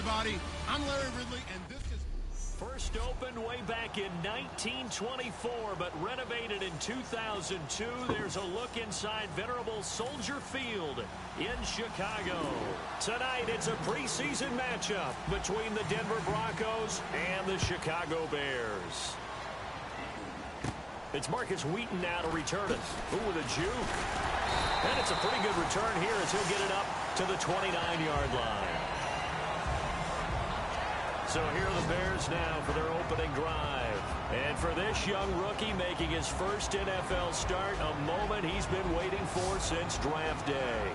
everybody. I'm Larry Ridley, and this is... First opened way back in 1924, but renovated in 2002. There's a look inside venerable Soldier Field in Chicago. Tonight, it's a preseason matchup between the Denver Broncos and the Chicago Bears. It's Marcus Wheaton now to return it. Ooh, with a juke. And it's a pretty good return here as he'll get it up to the 29-yard line. So here are the Bears now for their opening drive. And for this young rookie making his first NFL start, a moment he's been waiting for since draft day.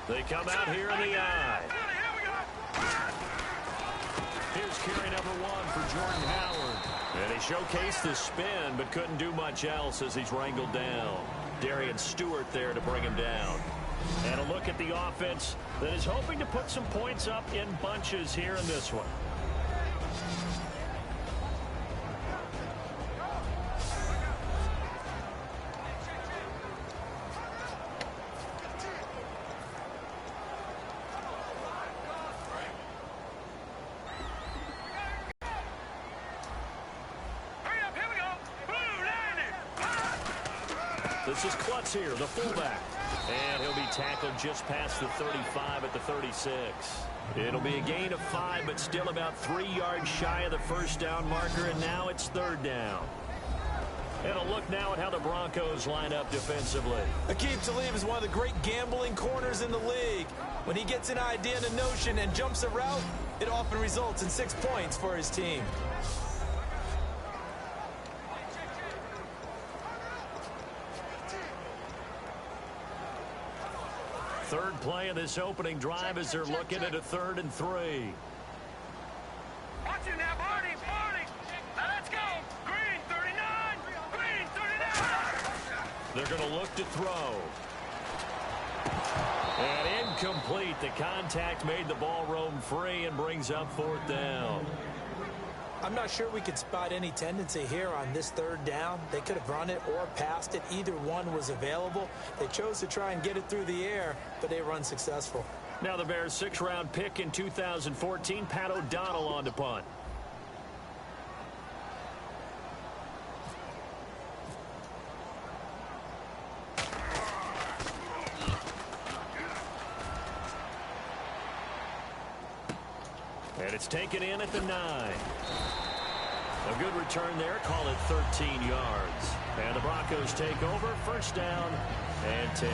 They come out here in the eye. Here's carry number 1 for Jordan Howard. And he showcased the spin, but couldn't do much else as he's wrangled down. Darian Stewart there to bring him down. And a look at the offense that is hoping to put some points up in bunches here in this one. This is Klutz here, the fullback. And he'll be tackled just past the 35 at the 36. It'll be a gain of 5, but still about 3 yards shy of the first down marker, and now it's 3rd down. And a look now at how the Broncos line up defensively. Aqib Talib is one of the great gambling corners in the league. When he gets an idea and a notion and jumps a route, it often results in 6 points for his team. Third play of this opening drive as they're looking at a 3rd and 3. Watch it now, Barney, Barney. Now let's go. Green 39, Green 39. They're going to look to throw. And incomplete. The contact made the ball roam free and brings up 4th down. I'm not sure we could spot any tendency here on this 3rd down. They could have run it or passed it. Either one was available. They chose to try and get it through the air, but they were unsuccessful. Now the Bears' 6th-round pick in 2014, Pat O'Donnell on to punt. And it's taken in at the 9. A good return there. Call it 13 yards. And the Broncos take over. 1st down and 10.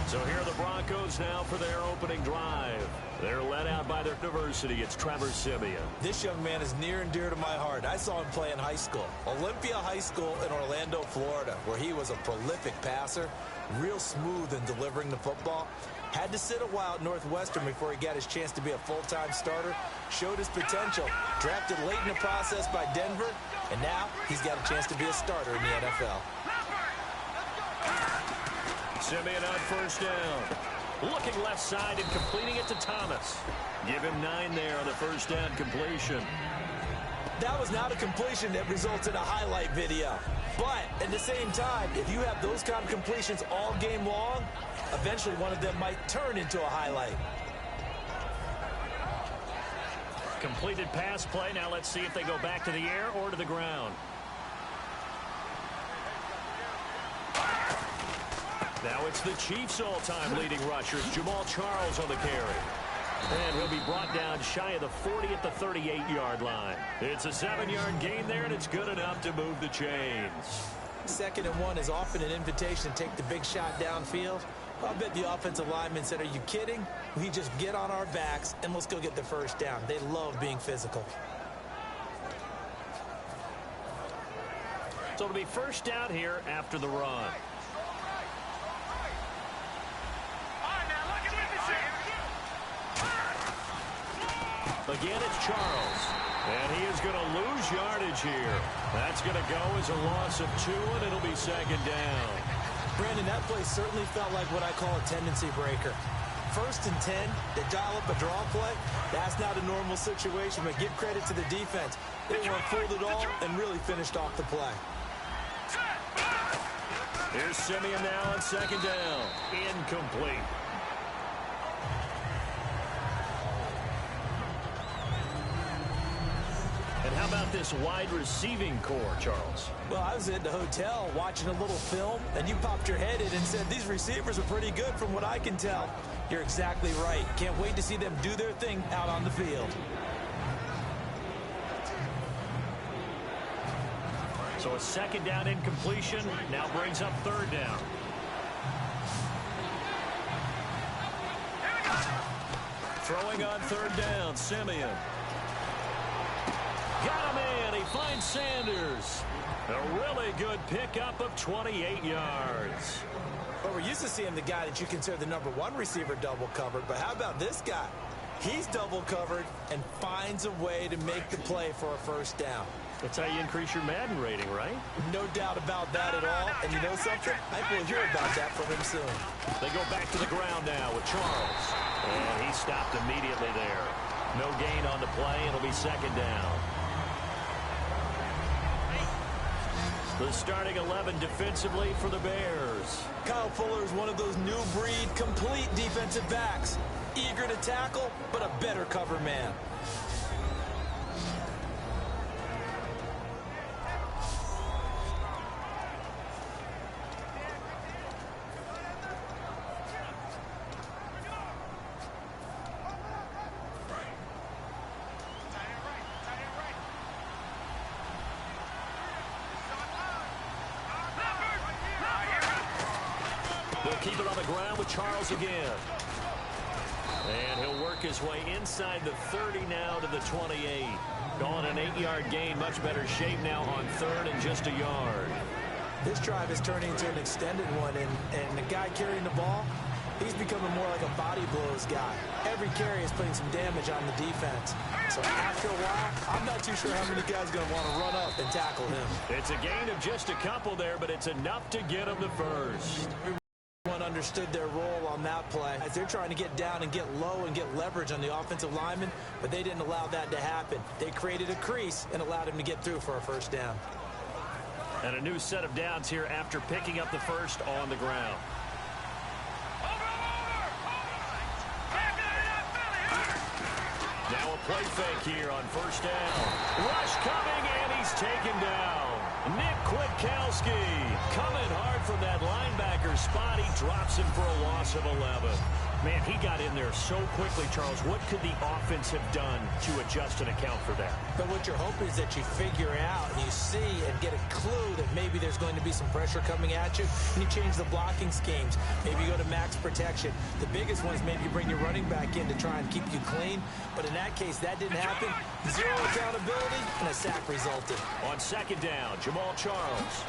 So here are the Broncos now for their opening drive. They're led out by their diversity. It's Trevor Siemian. This young man is near and dear to my heart. I saw him play in high school. Olympia High School in Orlando, Florida, where he was a prolific passer, real smooth in delivering the football. Had to sit a while at Northwestern before he got his chance to be a full-time starter. Showed his potential. Drafted late in the process by Denver. And now he's got a chance to be a starter in the NFL. Siemian on 1st down. Looking left side and completing it to Thomas. Give him 9 there on the 1st down completion. That was not a completion that results in a highlight video. But at the same time, if you have those kind of completions all game long, eventually one of them might turn into a highlight. Completed pass play. Now let's see if they go back to the air or to the ground. Now it's the Chiefs' all-time leading rushers, Jamal Charles on the carry. And he'll be brought down shy of the 40 at the 38-yard line. It's a 7-yard gain there, and it's good enough to move the chains. 2nd and 1 is often an invitation to take the big shot downfield. I bet the offensive lineman said, are you kidding? We just get on our backs and let's go get the 1st down. They love being physical. So it'll be 1st down here after the run. Again, it's Charles. And he is going to lose yardage here. That's going to go as a loss of 2, and it'll be 2nd down. Brandon, that play certainly felt like what I call a tendency breaker. 1st and 10, they dial up a draw play. That's not a normal situation, but give credit to the defense. They weren't fooled at all and really finished off the play. Here's Simeon now on 2nd down. Incomplete. And how about this wide receiving core, Charles? Well, I was at the hotel watching a little film, and you popped your head in and said, these receivers are pretty good from what I can tell. You're exactly right. Can't wait to see them do their thing out on the field. So a 2nd down incompletion now brings up 3rd down. Throwing on 3rd down, Simeon. Got him in. He finds Sanders. A really good pickup of 28 yards. Well, we're used to seeing the guy that you consider the #1 receiver double covered, but how about this guy? He's double covered and finds a way to make the play for a 1st down. That's how you increase your Madden rating, right? No doubt about that at all. And you know something? I think we'll hear about that from him soon. They go back to the ground now with Charles. And he stopped immediately there. No gain on the play. It'll be 2nd down. The starting 11 defensively for the Bears. Kyle Fuller is one of those new breed complete defensive backs. Eager to tackle, but a better cover man. They'll keep it on the ground with Charles again. And he'll work his way inside the 30 now to the 28. Going an 8-yard gain, much better shape now on 3rd and just a yard. This drive is turning into an extended one, and the guy carrying the ball, he's becoming more like a body blows guy. Every carry is putting some damage on the defense. So after a while, I'm not too sure how many guys are going to want to run up and tackle him. It's a gain of just a couple there, but it's enough to get him the 1st. Understood their role on that play as they're trying to get down and get low and get leverage on the offensive lineman, but they didn't allow that to happen. They created a crease and allowed him to get through for a 1st down. And a new set of downs here after picking up the 1st on the ground. Now a play fake here on 1st down. Rush coming, and he's taken down. Nick Kwiatkowski coming hard from that linebacker spot. He drops him for a loss of 11. Man, he got in there so quickly, Charles. What could the offense have done to adjust and account for that? But what you're hoping is that you figure out and you see and get a clue that maybe there's going to be some pressure coming at you, and you change the blocking schemes. Maybe you go to max protection. The biggest one is maybe you bring your running back in to try and keep you clean. But in that case, that didn't happen. Zero accountability, and a sack resulted. On 2nd down, Jamal Charles.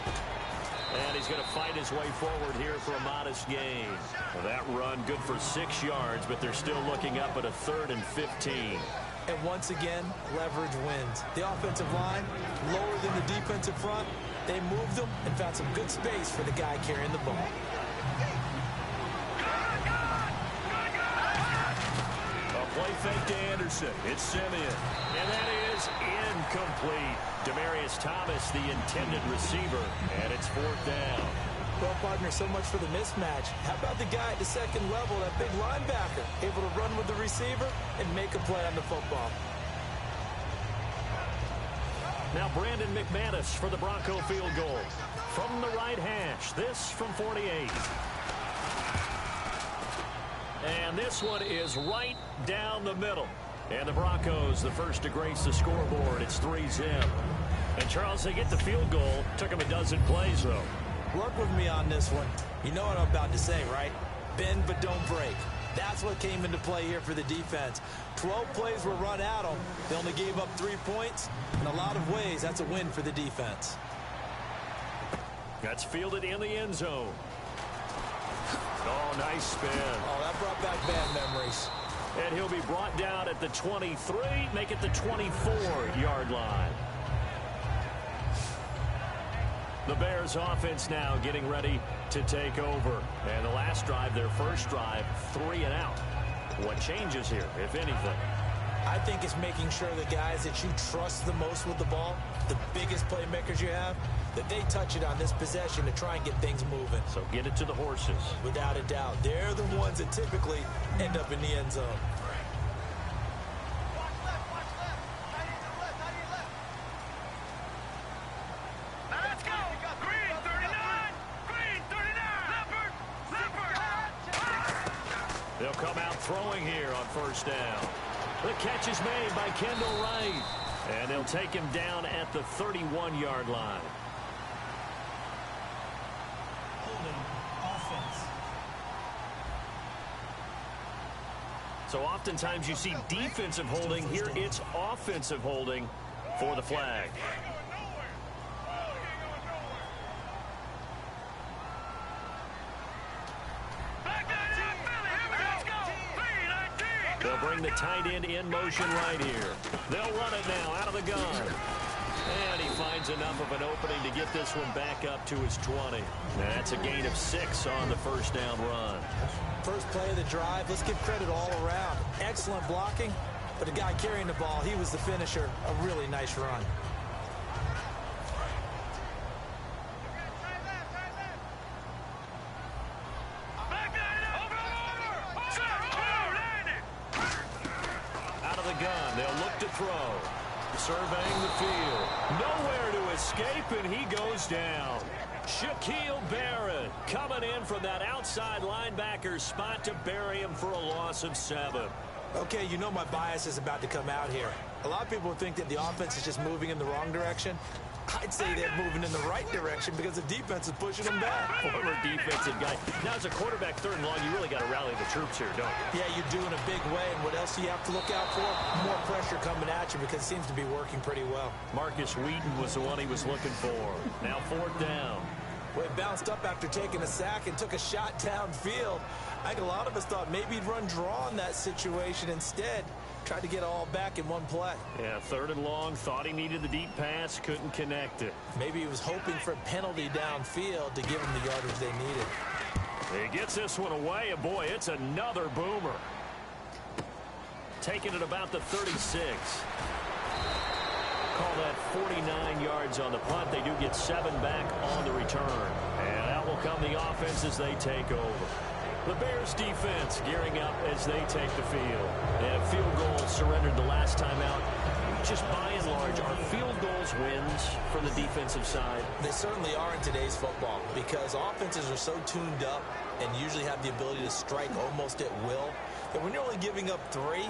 And he's going to fight his way forward here for a modest gain. Well, that run good for 6 yards, but they're still looking up at a 3rd and 15. And once again, leverage wins. The offensive line, lower than the defensive front. They moved them and found some good space for the guy carrying the ball. Play fake to Anderson. It's Simeon. And that is incomplete. Demaryius Thomas, the intended receiver. And it's 4th down. Well, partner, so much for the mismatch. How about the guy at the 2nd level, that big linebacker, able to run with the receiver and make a play on the football? Now Brandon McManus for the Bronco field goal. From the right hash. This from 48. And this one is right down the middle. And the Broncos, the first to grace the scoreboard. It's 3-zip. And, Charles, they get the field goal. Took them a dozen plays, though. Work with me on this one. You know what I'm about to say, right? Bend but don't break. That's what came into play here for the defense. 12 plays were run at them. They only gave up 3 points. In a lot of ways, that's a win for the defense. That's fielded in the end zone. Oh, nice spin. Oh, that brought back bad memories. And he'll be brought down at the 23, make it the 24-yard line. The Bears offense now getting ready to take over. And the last drive, their first drive, 3 and out. What changes here, if anything? I think it's making sure the guys that you trust the most with the ball, the biggest playmakers you have, that they touch it on this possession to try and get things moving. So get it to the horses. Without a doubt. They're the ones that typically end up in the end zone. They'll come out throwing here on first down. The catch is made by Kendall Wright. And they'll take him down at the 31-yard line. So oftentimes you see defensive holding. Here it's offensive holding for the flag. They'll bring the tight end in motion right here. They'll run it now out of the gun. And he finds enough of an opening to get this one back up to his 20. That's a gain of 6 on the first down run. First play of the drive, let's give credit all around. Excellent blocking, but the guy carrying the ball, he was the finisher. A really nice run. Throw. Surveying the field. Nowhere to escape, and he goes down. Shaquille Barrett coming in from that outside linebacker spot to bury him for a loss of 7. Okay, you know my bias is about to come out here. A lot of people think that the offense is just moving in the wrong direction. I'd say they're moving in the right direction because the defense is pushing them back. Former defensive guy. Now, as a quarterback, 3rd and long, you really got to rally the troops here, don't you? Yeah, you do in a big way. And what else do you have to look out for? More pressure coming at you because it seems to be working pretty well. Marcus Wheaton was the one he was looking for. Now 4th down. Well, it bounced up after taking a sack and took a shot downfield. I think a lot of us thought maybe he'd run draw in that situation instead. Tried to get it all back in one play. Yeah, 3rd and long. Thought he needed the deep pass. Couldn't connect it. Maybe he was hoping for a penalty downfield to give him the yardage they needed. He gets this one away, and boy, it's another boomer. Taking it about the 36. Call that 49 yards on the punt. They do get 7 back on the return. And out will come the offense as they take over. The Bears defense gearing up as they take the field. And field goal surrendered the last time out. Just by and large, are field goals wins from the defensive side? They certainly are in today's football because offenses are so tuned up and usually have the ability to strike almost at will that when you're only giving up 3,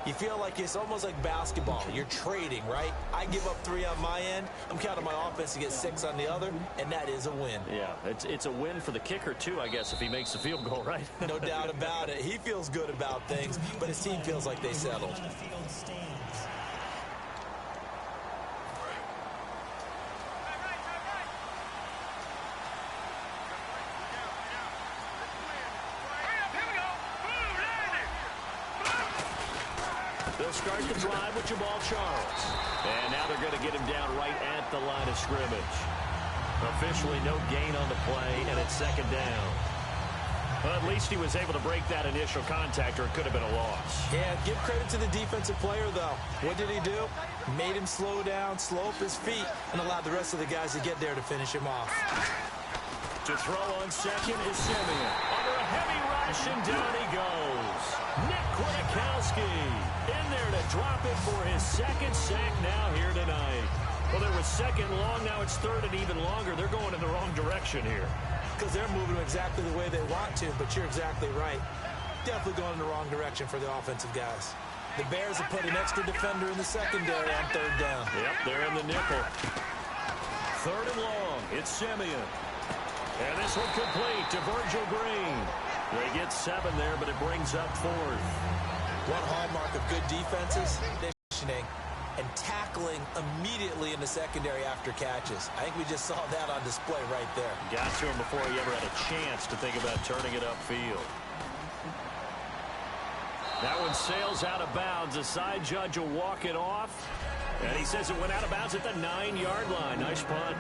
you feel like it's almost like basketball. You're trading, right? I give up 3 on my end. I'm counting my offense to get 6 on the other, and that is a win. Yeah, it's a win for the kicker, too, I guess, if he makes the field goal, right? No doubt about it. He feels good about things, but his team feels like they settled. They'll start the drive with Jamal Charles. And now they're going to get him down right at the line of scrimmage. Officially no gain on the play, and it's 2nd down. Well, at least he was able to break that initial contact, or it could have been a loss. Yeah, give credit to the defensive player, though. What did he do? Made him slow down, slow up his feet, and allowed the rest of the guys to get there to finish him off. To throw on 2nd is Simeon. Under a heavy rush, and down he goes. Nick Kwiatkowski in there to drop it for his 2nd sack now here tonight. Well, there was 2nd long. Now it's 3rd and even longer. They're going in the wrong direction here. Because they're moving exactly the way they want to, but you're exactly right. Definitely going in the wrong direction for the offensive guys. The Bears have put an extra defender in the secondary on 3rd down. Yep, they're in the nickel. 3rd and long. It's Simeon. And this one complete to Virgil Green. They get 7 there, but it brings up 4th. One hallmark of good defenses, conditioning and tackling immediately in the secondary after catches. I think we just saw that on display right there. Got to him before he ever had a chance to think about turning it upfield. That one sails out of bounds. The side judge will walk it off. And he says it went out of bounds at the 9-yard line. Nice punt.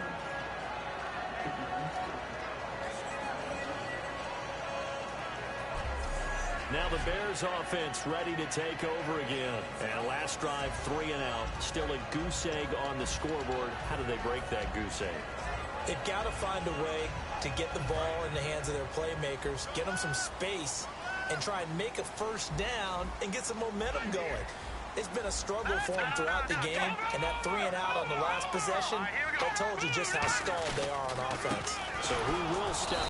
Now the Bears offense ready to take over again. And last drive, 3 and out. Still a goose egg on the scoreboard. How do they break that goose egg? They've got to find a way to get the ball in the hands of their playmakers, get them some space, and try and make a first down and get some momentum going. It's been a struggle for them throughout the game, and that 3 and out on the last possession, that told you just how stalled they are on offense. So who will step?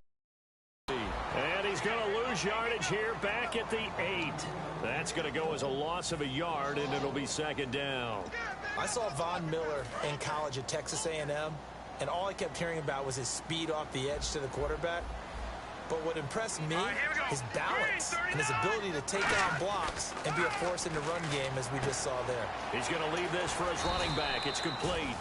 And he's going to lose yardage here back at the 8. That's going to go as a loss of a yard, and it'll be second down. I saw Von Miller in college at Texas A&M, and all I kept hearing about was his speed off the edge to the quarterback. But what impressed me, his balance and his ability to take down blocks and be a force in the run game, as we just saw there. He's going to leave this for his running back. It's complete.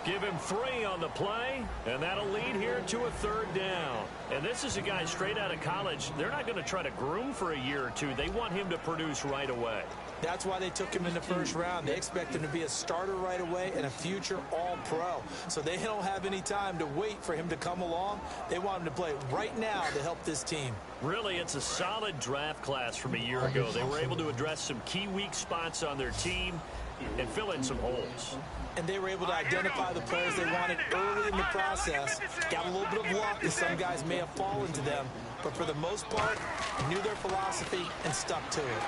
Give him 3 on the play, and that'll lead here to a third down. And this is a guy straight out of college. They're not going to try to groom for a year or two. They want him to produce right away. That's why they took him in the first round. They expect him to be a starter right away and a future all-pro. So they don't have any time to wait for him to come along. They want him to play right now to help this team. Really, it's a solid draft class from a year ago. They were able to address some key weak spots on their team and fill in some holes. And they were able to identify the players they wanted early in the process. Got a little bit of luck as some guys may have fallen to them. But for the most part, knew their philosophy and stuck to it.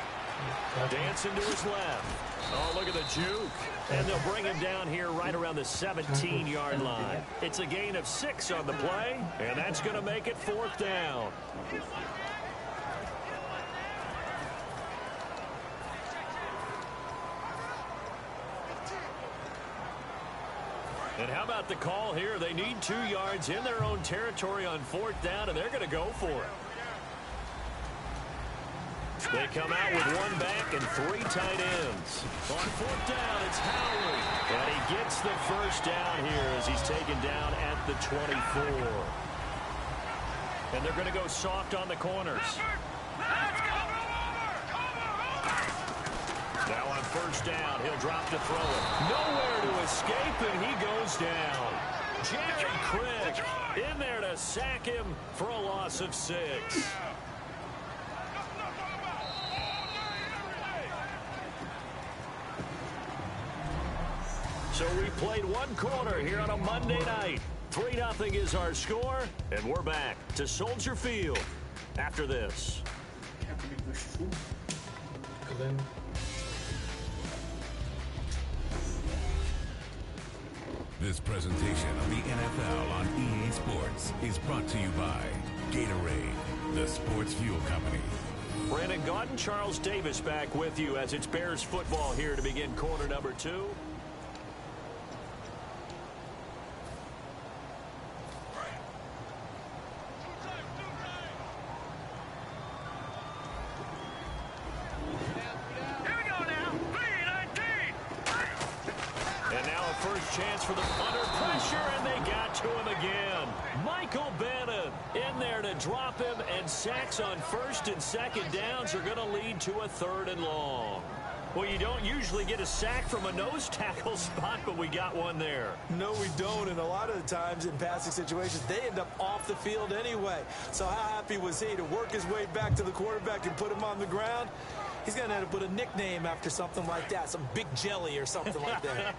Dancing to his left. Oh, look at the juke. And they'll bring him down here right around the 17-yard line. It's a gain of 6 on the play, and that's going to make it 4th down. And how about the call here? They need 2 yards in their own territory on 4th down, and they're going to go for it. They come out with 1 back and 3 tight ends. On 4th down, it's Howard. And he gets the first down here as he's taken down at the 24. And they're going to go soft on the corners. Now on 1st down, he'll drop to throw it. Nowhere to escape, and he goes down. Jerry Crick in there to sack him for a loss of 6. So we played 1 quarter here on a Monday night. 3-0 is our score, and we're back to Soldier Field after this. This presentation of the NFL on EA Sports is brought to you by Gatorade, the sports fuel company. Brandon Gaudin, Charles Davis back with you as it's Bears football here to begin quarter number 2. Chance for them under pressure, and they got to him again. Michael Bannon in there to drop him, and sacks on 1st and 2nd downs are going to lead to a 3rd and long. Well, you don't usually get a sack from a nose tackle spot, but we got one there. No, we don't, and a lot of the times in passing situations, they end up off the field anyway. So how happy was he to work his way back to the quarterback and put him on the ground? He's going to end up with a nickname after something like that, some Big Jelly or something like that.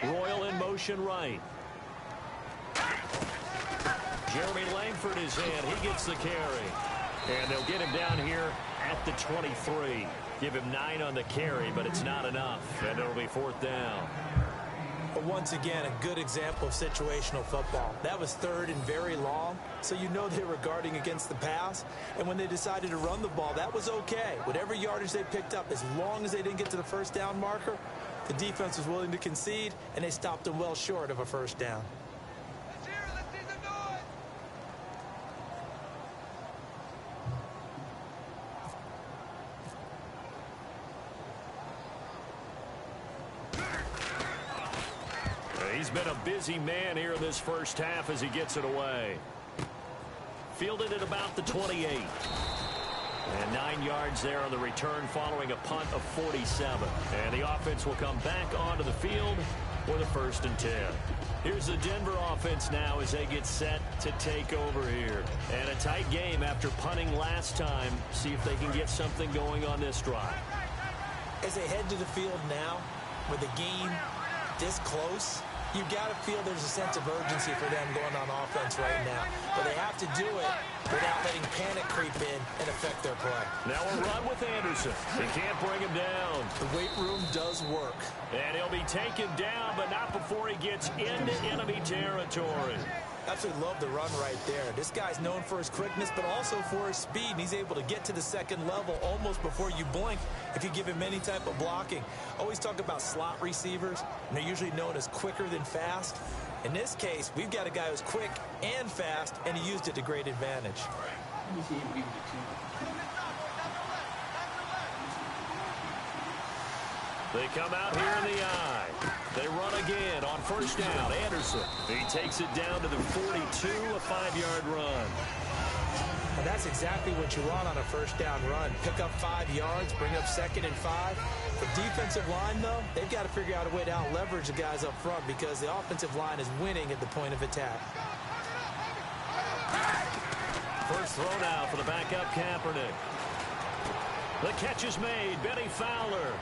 Royal in motion right. Jeremy Langford is in. He gets the carry. And they'll get him down here at the 23. Give him 9 on the carry, but it's not enough. And it'll be 4th down. But once again, a good example of situational football. That was 3rd and very long, so you know they were guarding against the pass. And when they decided to run the ball, that was okay. Whatever yardage they picked up, as long as they didn't get to the 1st down marker, the defense was willing to concede, and they stopped them well short of a 1st down. He's been a busy man here in this first half as he gets it away. Fielded at about the 28. And 9 yards there on the return following a punt of 47. And the offense will come back onto the field with a 1st and 10. Here's the Denver offense now as they get set to take over here. And a tight game after punting last time. See if they can get something going on this drive. As they head to the field now, with the game this close, you've got to feel there's a sense of urgency for them going on offense right now. But they have to do it without letting panic creep in and affect their play. Now a run with Anderson. He can't bring him down. The weight room does work. And he'll be taken down, but not before he gets into enemy territory. Absolutely love the run right there. This guy's known for his quickness, but also for his speed. And he's able to get to the second level almost before you blink if you give him any type of blocking. Always talk about slot receivers, and they're usually known as quicker than fast. In this case, we've got a guy who's quick and fast, and he used it to great advantage. They come out here in the eye. They run again on 1st down. Anderson. He takes it down to the 42, a 5-yard run. And that's exactly what you want on a 1st down run. Pick up 5 yards, bring up 2nd and 5. The defensive line, though, they've got to figure out a way to out-leverage the guys up front because the offensive line is winning at the point of attack. First throw now for the backup Kaepernick. The catch is made. Benny Fowler.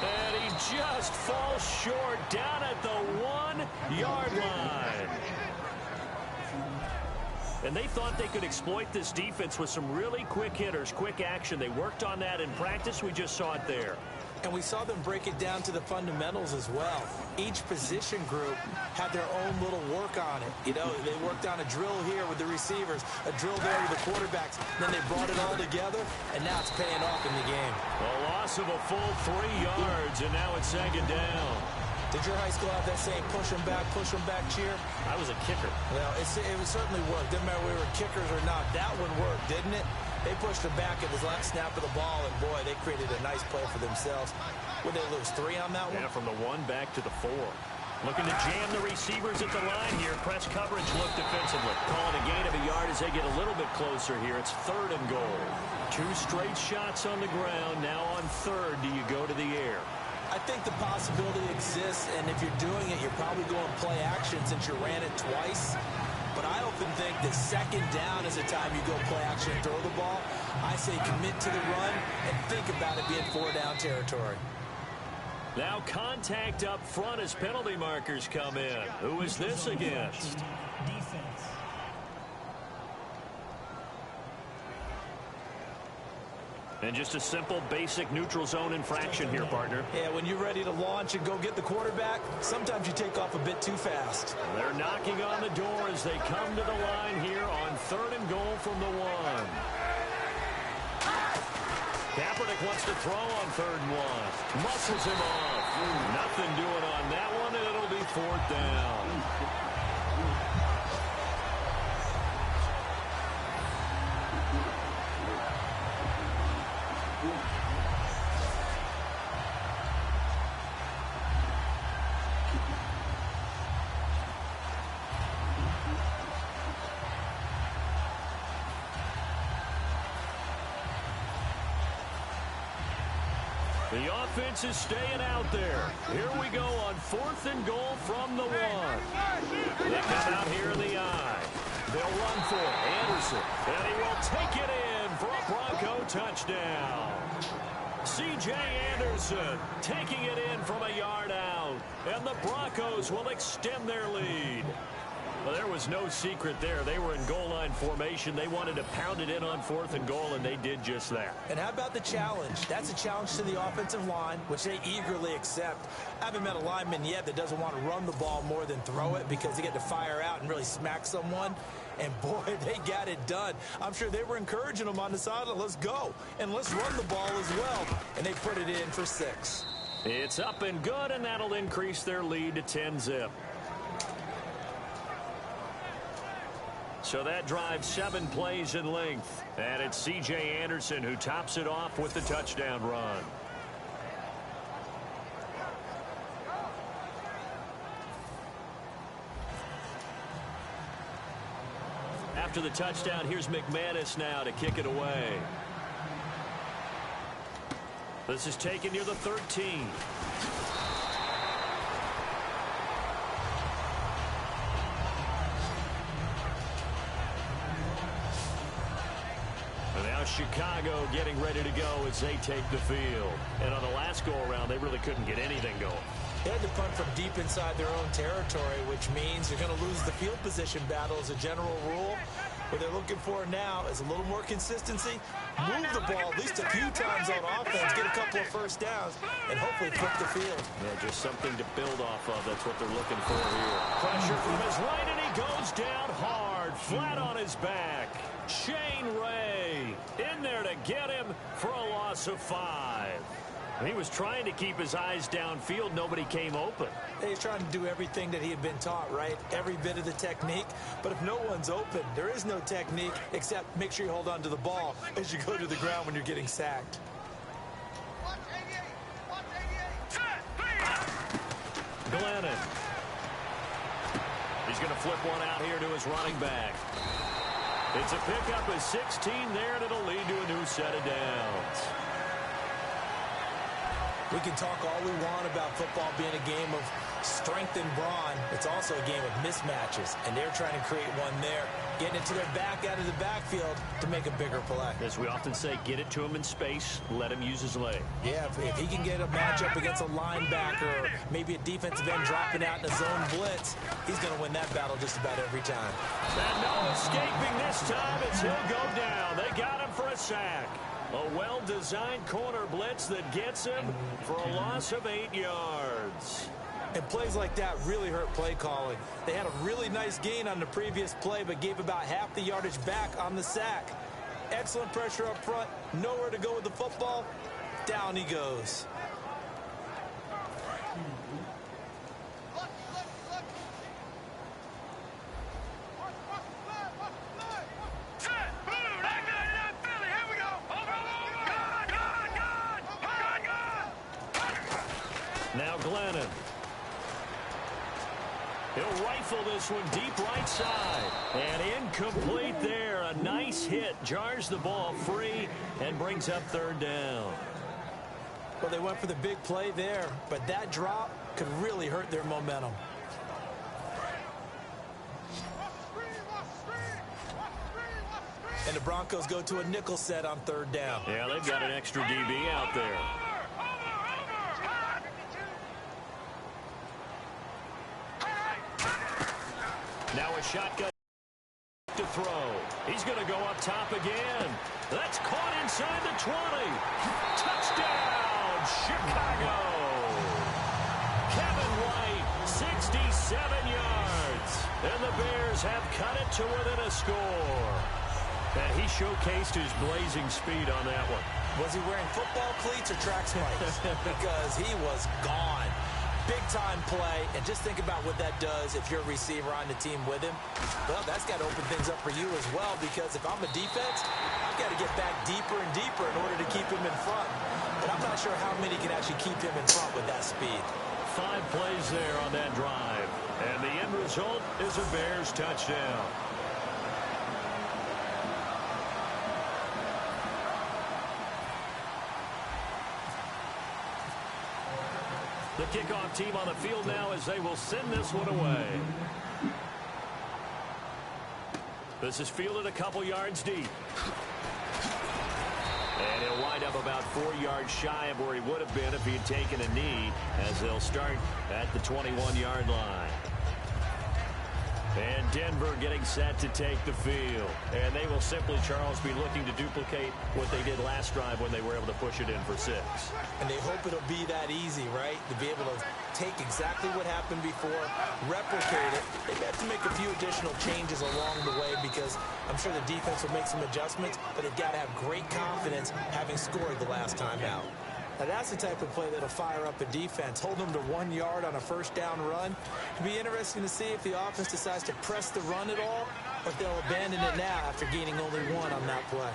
And he just falls short down at the 1-yard line. And they thought they could exploit this defense with some really quick hitters, quick action. They worked on that in practice. We just saw it there. And we saw them break it down to the fundamentals as well. Each position group had their own little work on it. You know, they worked on a drill here with the receivers, a drill there with the quarterbacks. Then they brought it all together, and now it's paying off in the game. A loss of a full 3 yards, and now it's 2nd down. Did your high school have that same push them back cheer? I was a kicker. Well, it certainly worked. Didn't matter whether we were kickers or not. That one worked, didn't it? They pushed him back at his last snap of the ball, and boy, they created a nice play for themselves. Would they lose 3 on that one? Yeah, from the 1 back to the 4. Looking to jam the receivers at the line here. Press coverage look defensively. Calling a gain of a yard as they get a little bit closer here. It's 3rd and goal. 2 straight shots on the ground. Now on 3rd, do you go to the air? I think the possibility exists, and if you're doing it, you're probably going play action since you ran it twice. But I often think that 2nd down is the time you go play action and throw the ball. I say commit to the run and think about it being 4-down territory. Now contact up front as penalty markers come in. Who is this against? Defense. And just a simple, basic neutral zone infraction here, partner. Yeah, when you're ready to launch and go get the quarterback, sometimes you take off a bit too fast. They're knocking on the door as they come to the line here on 3rd and goal from the 1. Kaepernick wants to throw on 3rd and 1. Muscles him off. Nothing doing on that one, and it'll be 4th down. The offense is staying out there. Here we go on 4th and goal from the 1. They come out here in the eye. They'll run for it. Anderson. And he will take it in for a Bronco touchdown. C.J. Anderson taking it in from a yard out. And the Broncos will extend their lead. Well, there was no secret there. They were in goal line formation. They wanted to pound it in on 4th and goal, and they did just that. And how about the challenge? That's a challenge to the offensive line, which they eagerly accept. I haven't met a lineman yet that doesn't want to run the ball more than throw it because they get to fire out and really smack someone. And, boy, they got it done. I'm sure they were encouraging them on the sideline. Let's go, and let's run the ball as well. And they put it in for 6. It's up and good, and that'll increase their lead to 10-zip. So that drives 7 plays in length. And it's C.J. Anderson who tops it off with the touchdown run. After the touchdown, here's McManus now to kick it away. This is taken near the 13. Now Chicago getting ready to go as they take the field. And on the last go-around, they really couldn't get anything going. They had to punt from deep inside their own territory, which means they're going to lose the field position battle as a general rule. What they're looking for now is a little more consistency, move the ball at least a few times on offense, get a couple of first downs, and hopefully flip the field. Yeah, just something to build off of. That's what they're looking for here. Pressure from his right, and he goes down hard, flat on his back. Shane Ray in there to get him for a loss of 5. He was trying to keep his eyes downfield. Nobody came open. He's trying to do everything that he had been taught, right? Every bit of the technique. But if no one's open, there is no technique except make sure you hold on to the ball as you go to the ground when you're getting sacked. Glennon. He's going to flip one out here to his running back. It's a pickup of 16 there, and it'll lead to a new set of downs. We can talk all we want about football being a game of strength and brawn. It's also a game of mismatches, and they're trying to create one there, getting it to their back out of the backfield to make a bigger play. As we often say, get it to him in space, let him use his leg. Yeah, if he can get a matchup against a linebacker or maybe a defensive end dropping out in a zone blitz, he's going to win that battle just about every time. And no escaping this time as he'll go down. They got him for a sack. A well-designed corner blitz that gets him for a loss of 8 yards. And plays like that really hurt play calling. They had a really nice gain on the previous play, but gave about half the yardage back on the sack. Excellent pressure up front. Nowhere to go with the football. Down he goes. Now Glennon. He'll rifle this one deep right side. And incomplete there. A nice hit. Jars the ball free and brings up 3rd down. Well, they went for the big play there, but that drop could really hurt their momentum. And the Broncos go to a nickel set on 3rd down. Yeah, they've got an extra DB out there. Now a shotgun to throw. He's going to go up top again. That's caught inside the 20. Touchdown, Chicago. Kevin White, 67 yards. And the Bears have cut it to within a score. And he showcased his blazing speed on that one. Was he wearing football cleats or track spikes? Because he was gone. Big-time play, and just think about what that does if you're a receiver on the team with him. Well, that's got to open things up for you as well, because if I'm a defense, I've got to get back deeper and deeper in order to keep him in front. But I'm not sure how many can actually keep him in front with that speed. 5 plays there on that drive, and the end result is a Bears touchdown. The kickoff team on the field now as they will send this one away. This is fielded a couple yards deep. And he'll wind up about 4 yards shy of where he would have been if he had taken a knee, as they'll start at the 21-yard line. And Denver getting set to take the field. And they will simply, Charles, be looking to duplicate what they did last drive when they were able to push it in for 6. And they hope it'll be that easy, right? To be able to take exactly what happened before, replicate it. They've had to make a few additional changes along the way because I'm sure the defense will make some adjustments, but they've got to have great confidence having scored the last time out. Now, that's the type of play that'll fire up a defense. Hold them to 1 yard on a first down run. It'll be interesting to see if the offense decides to press the run at all, or if they'll abandon it now after gaining only 1 on that play.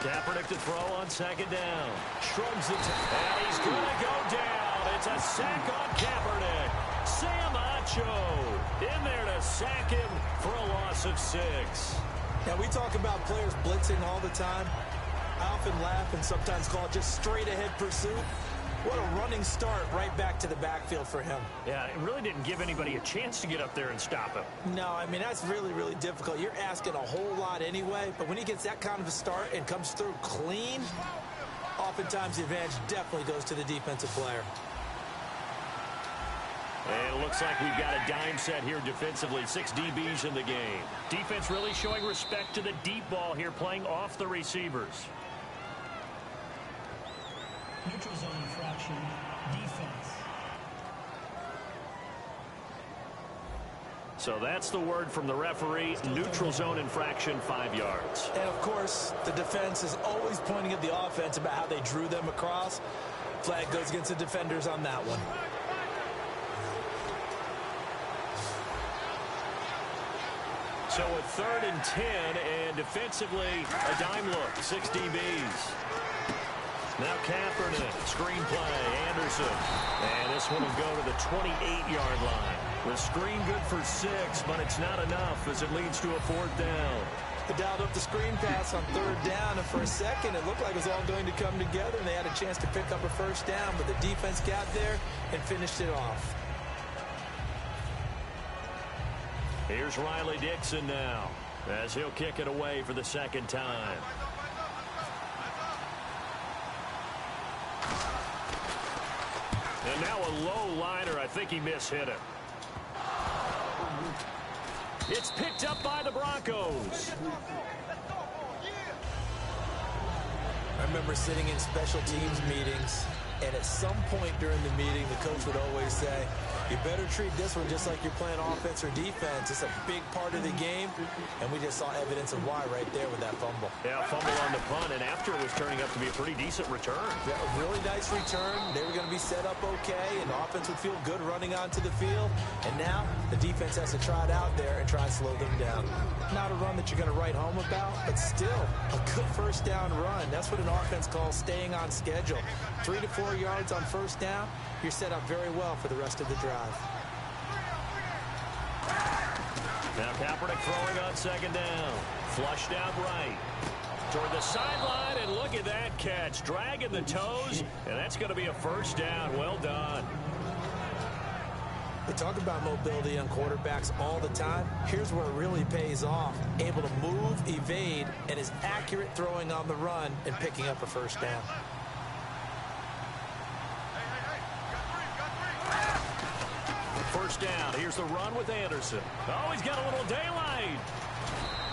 Kaepernick to throw on 2nd down. Shrugs the and he's going to go down. It's a sack on Kaepernick. Sam Acho in there to sack him for a loss of 6. Now, we talk about players blitzing all the time. I often laugh and sometimes call it just straight-ahead pursuit. What a running start right back to the backfield for him. Yeah, it really didn't give anybody a chance to get up there and stop him. No, I mean, that's really, really difficult. You're asking a whole lot anyway, but when he gets that kind of a start and comes through clean, oftentimes the advantage definitely goes to the defensive player. And it looks like we've got a dime set here defensively. 6 DBs in the game. Defense really showing respect to the deep ball here, playing off the receivers. Neutral zone infraction, defense. So that's the word from the referee. Neutral zone infraction, 5 yards. And, of course, the defense is always pointing at the offense about how they drew them across. Flag goes against the defenders on that one. So a 3rd and 10, and defensively, a dime look, 6 DBs. Now Kaepernick, screen play, Anderson. And this one will go to the 28-yard line. The screen good for 6, but it's not enough as it leads to a 4th down. They dialed up the screen pass on 3rd down, and for a second, it looked like it was all going to come together, and they had a chance to pick up a 1st down, but the defense got there and finished it off. Here's Riley Dixon now, as he'll kick it away for the 2nd time. And now a low liner. I think he mishit it. It's picked up by the Broncos. I remember sitting in special teams meetings, and at some point during the meeting, the coach would always say, you better treat this one just like you're playing offense or defense. It's a big part of the game, and we just saw evidence of why right there with that fumble. Yeah, fumble on the punt, and after it was turning up to be a pretty decent return. Yeah, a really nice return. They were going to be set up okay, and the offense would feel good running onto the field. And now the defense has to try it out there and try and slow them down. Not a run that you're going to write home about, but still a good 1st down run. That's what an offense calls staying on schedule. 3 to 4 yards on 1st down, you're set up very well for the rest of the drive. Now Kaepernick throwing on 2nd down. Flushed out right. Toward the sideline, and look at that catch. Dragging the toes, and that's going to be a 1st down. Well done. They talk about mobility on quarterbacks all the time. Here's where it really pays off. Able to move, evade, and is accurate throwing on the run and picking up a 1st down. First down. Here's the run with Anderson. Oh, he's got a little daylight.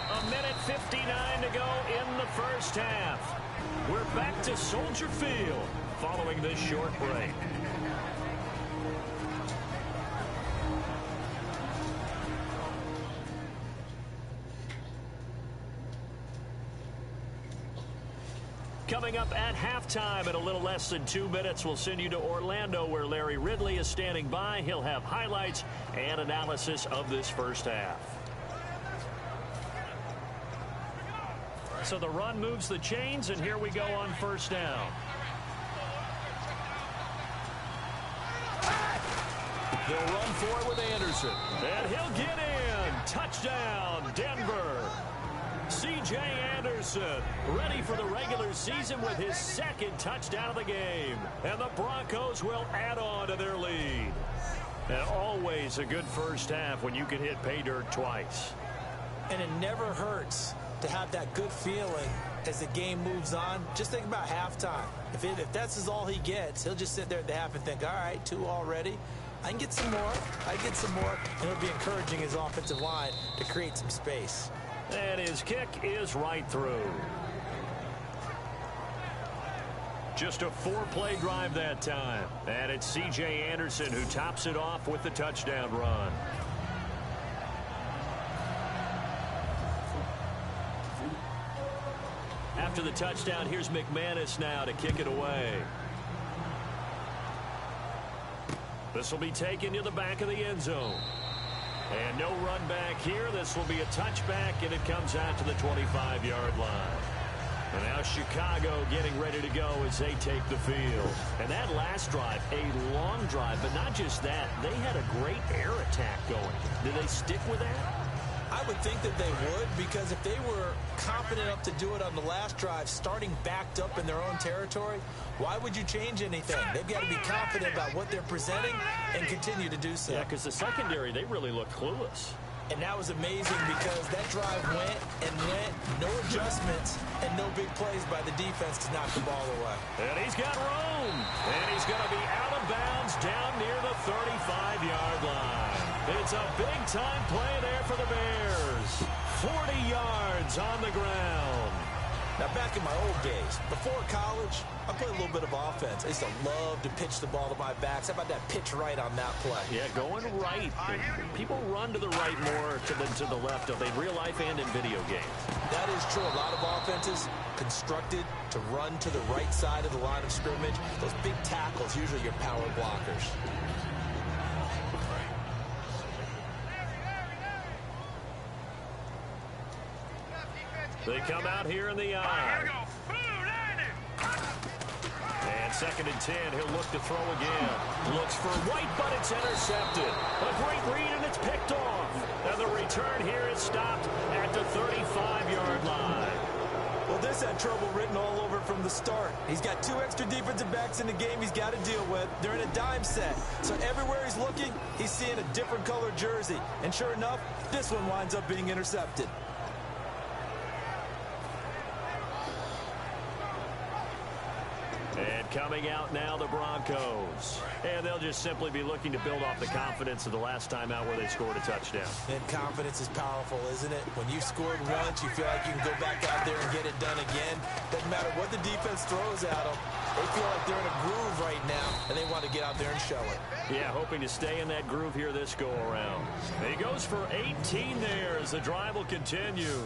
1:59 to go in the 1st half. We're back to Soldier Field following this short break. Coming up at halftime in a little less than 2 minutes, we'll send you to Orlando where Larry Ridley is standing by. He'll have highlights and analysis of this 1st half. So the run moves the chains, and here we go on 1st down. They'll run for it with Anderson. And he'll get in. Touchdown, Denver. C.J. Anderson ready for the regular season with his 2nd touchdown of the game. And the Broncos will add on to their lead. And always a good 1st half when you can hit pay dirt twice. And it never hurts to have that good feeling as the game moves on. Just think about halftime. If that's all he gets, he'll just sit there at the half and think, all right, 2 already. I can get some more. I get some more. And it'll be encouraging his offensive line to create some space. And his kick is right through. Just a 4-play drive that time. And it's C.J. Anderson who tops it off with the touchdown run. After the touchdown, here's McManus now to kick it away. This will be taken to the back of the end zone. And no run back here. This will be a touchback, and it comes out to the 25-yard line. And now Chicago getting ready to go as they take the field. And that last drive, a long drive, but not just that. They had a great air attack going. Did they stick with that? I would think that they would, because if they were confident enough to do it on the last drive, starting backed up in their own territory, why would you change anything? They've got to be confident about what they're presenting and continue to do so. Yeah, because the secondary, they really look clueless. And that was amazing because that drive went and went, no adjustments, and no big plays by the defense to knock the ball away. And he's got room. And he's going to be out of bounds down near the 35-yard line. It's a big-time play there for the Bears. 40 yards on the ground. Now, back in my old days, before college, I played a little bit of offense. I used to love to pitch the ball to my backs. How about that pitch right on that play? Yeah, going right. People run to the right more than to the left, don't they? In real life and in video games. That is true. A lot of offenses constructed to run to the right side of the line of scrimmage. Those big tackles, usually your power blockers. They come out here in the eye. And 2nd and 10, he'll look to throw again. Looks for White, but it's intercepted. A great read, and it's picked off. And the return here is stopped at the 35-yard line. Well, this had trouble written all over from the start. He's got 2 extra defensive backs in the game he's got to deal with. They're in a dime set. So everywhere he's looking, he's seeing a different color jersey. And sure enough, this one winds up being intercepted. And coming out now, the Broncos. And they'll just simply be looking to build off the confidence of the last time out where they scored a touchdown. And confidence is powerful, isn't it? When you've scored once, you feel like you can go back out there and get it done again. Doesn't matter what the defense throws at them. They feel like they're in a groove right now, and they want to get out there and show it. Yeah, hoping to stay in that groove here this go-around. He goes for 18 there as the drive will continue.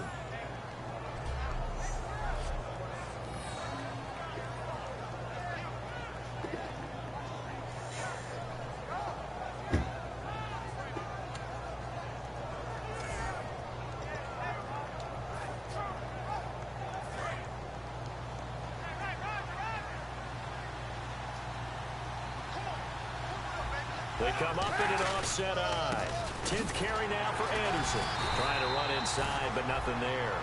They come up in an offset eye. 10th carry now for Anderson. Trying to run inside, but nothing there.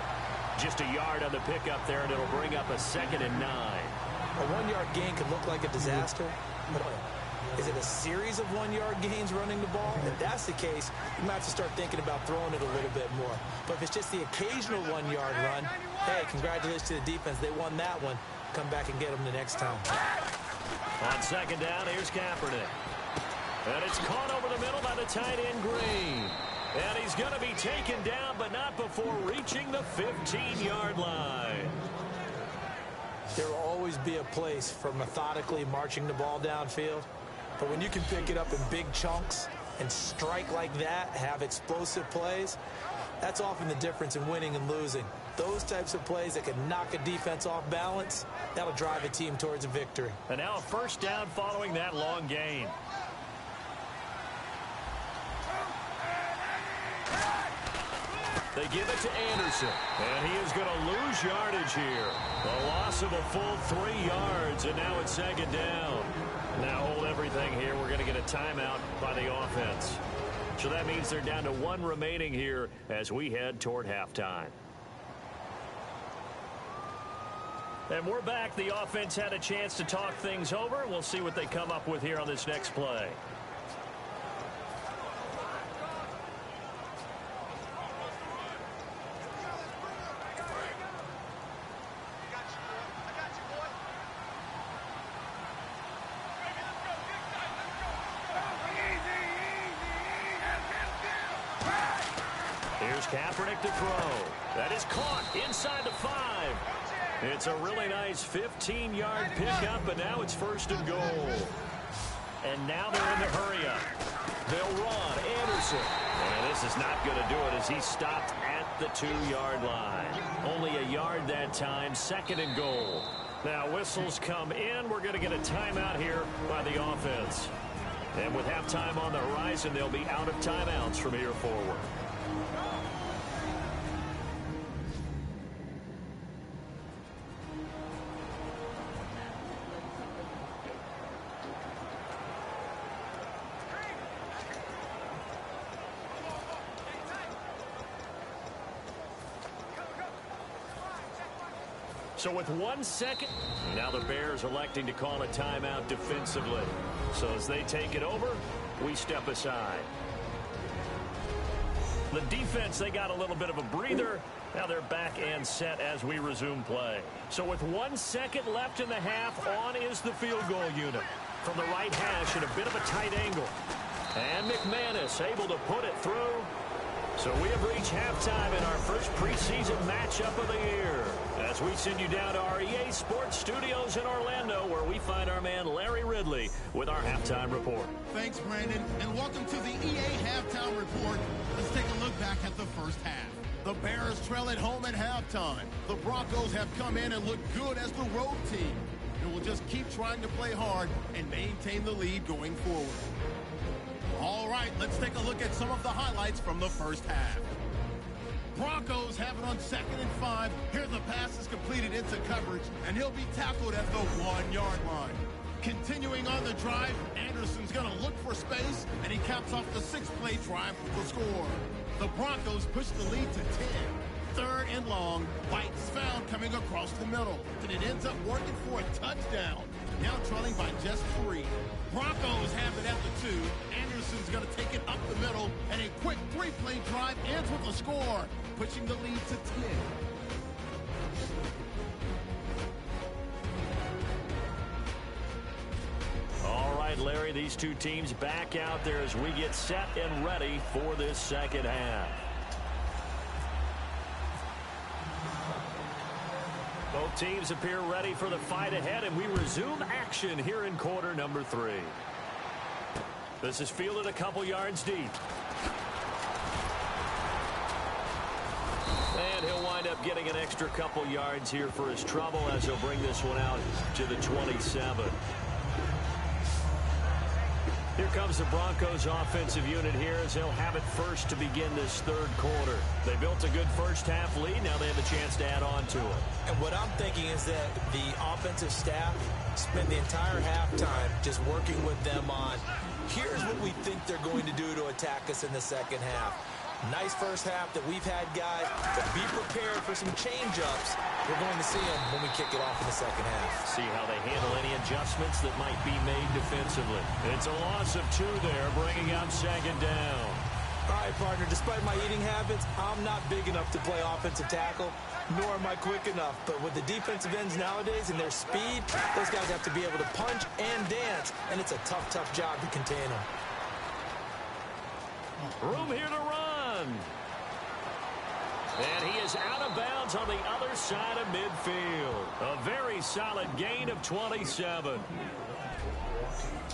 Just a yard on the pickup there, and it'll bring up a 2nd and 9. A 1-yard gain could look like a disaster, but is it a series of 1-yard gains running the ball? If that's the case, you might have to start thinking about throwing it a little bit more. But if it's just the occasional 1-yard run, hey, congratulations to the defense. They won that one. Come back and get them the next time. On 2nd down, here's Kaepernick. And it's caught over the middle by the tight end, Green. And he's going to be taken down, but not before reaching the 15-yard line. There will always be a place for methodically marching the ball downfield. But when you can pick it up in big chunks and strike like that, have explosive plays, that's often the difference in winning and losing. Those types of plays that can knock a defense off balance, that'll drive a team towards a victory. And now a 1st down following that long gain. They give it to Anderson, and he is going to lose yardage here. A loss of a full 3 yards, and now it's 2nd down. Now hold everything here. We're going to get a timeout by the offense. So that means they're down to 1 remaining here as we head toward halftime. And we're back. The offense had a chance to talk things over. We'll see what they come up with here on this next play. Here's Kaepernick to throw. That is caught inside the 5. It's a really nice 15-yard pickup, but now it's 1st and goal. And now they're in the hurry-up. They'll run. Anderson. And this is not going to do it as he stopped at the 2-yard line. Only a yard that time, 2nd and goal. Now whistles come in. We're going to get a timeout here by the offense. And with halftime on the horizon, they'll be out of timeouts from here forward. So with 1 second, now the Bears electing to call a timeout defensively. So as they take it over, we step aside. The defense, they got a little bit of a breather. Now they're back and set as we resume play. So with 1 second left in the half, on is the field goal unit. From the right hash at a bit of a tight angle. And McManus able to put it through. So we have reached halftime in our first preseason matchup of the year. As we send you down to our EA Sports Studios in Orlando, where we find our man Larry Ridley with our halftime report. Thanks, Brandon, and welcome to the EA Halftime Report. Let's take a look back at the first half. The Bears trail at home at halftime. The Broncos have come in and looked good as the road team. And will just keep trying to play hard and maintain the lead going forward. All right, let's take a look at some of the highlights from the first half. Broncos have it on 2nd and 5. Here the pass is completed into coverage, and he'll be tackled at the 1-yard line. Continuing on the drive, Anderson's going to look for space, and he caps off the 6-play drive with the score. The Broncos push the lead to 10. 3rd and long, White's found coming across the middle, and it ends up working for a touchdown. Now trailing by just 3. Broncos have it at the 2. Anderson's going to take it up the middle, and a quick 3-play drive ends with a score, pushing the lead to 10. All right, Larry, these two teams back out there as we get set and ready for this second half. Both teams appear ready for the fight ahead, and we resume action here in quarter number 3. This is fielded a couple yards deep. And he'll wind up getting an extra couple yards here for his trouble as he'll bring this one out to the 27. Here comes the Broncos offensive unit here as they'll have it first to begin this third quarter. They built a good first half lead. Now they have a chance to add on to it. And what I'm thinking is that the offensive staff spent the entire halftime just working with them on, here's what we think they're going to do to attack us in the second half. Nice first half that we've had, guys, but be prepared for some change-ups. We're going to see them when we kick it off in the second half. See how they handle any adjustments that might be made defensively. It's a loss of 2 there, bringing up 2nd down. All right, partner, despite my eating habits, I'm not big enough to play offensive tackle, nor am I quick enough. But with the defensive ends nowadays and their speed, those guys have to be able to punch and dance, and it's a tough, tough job to contain them. Room here to run. And he is out of bounds on the other side of midfield. A very solid gain of 27.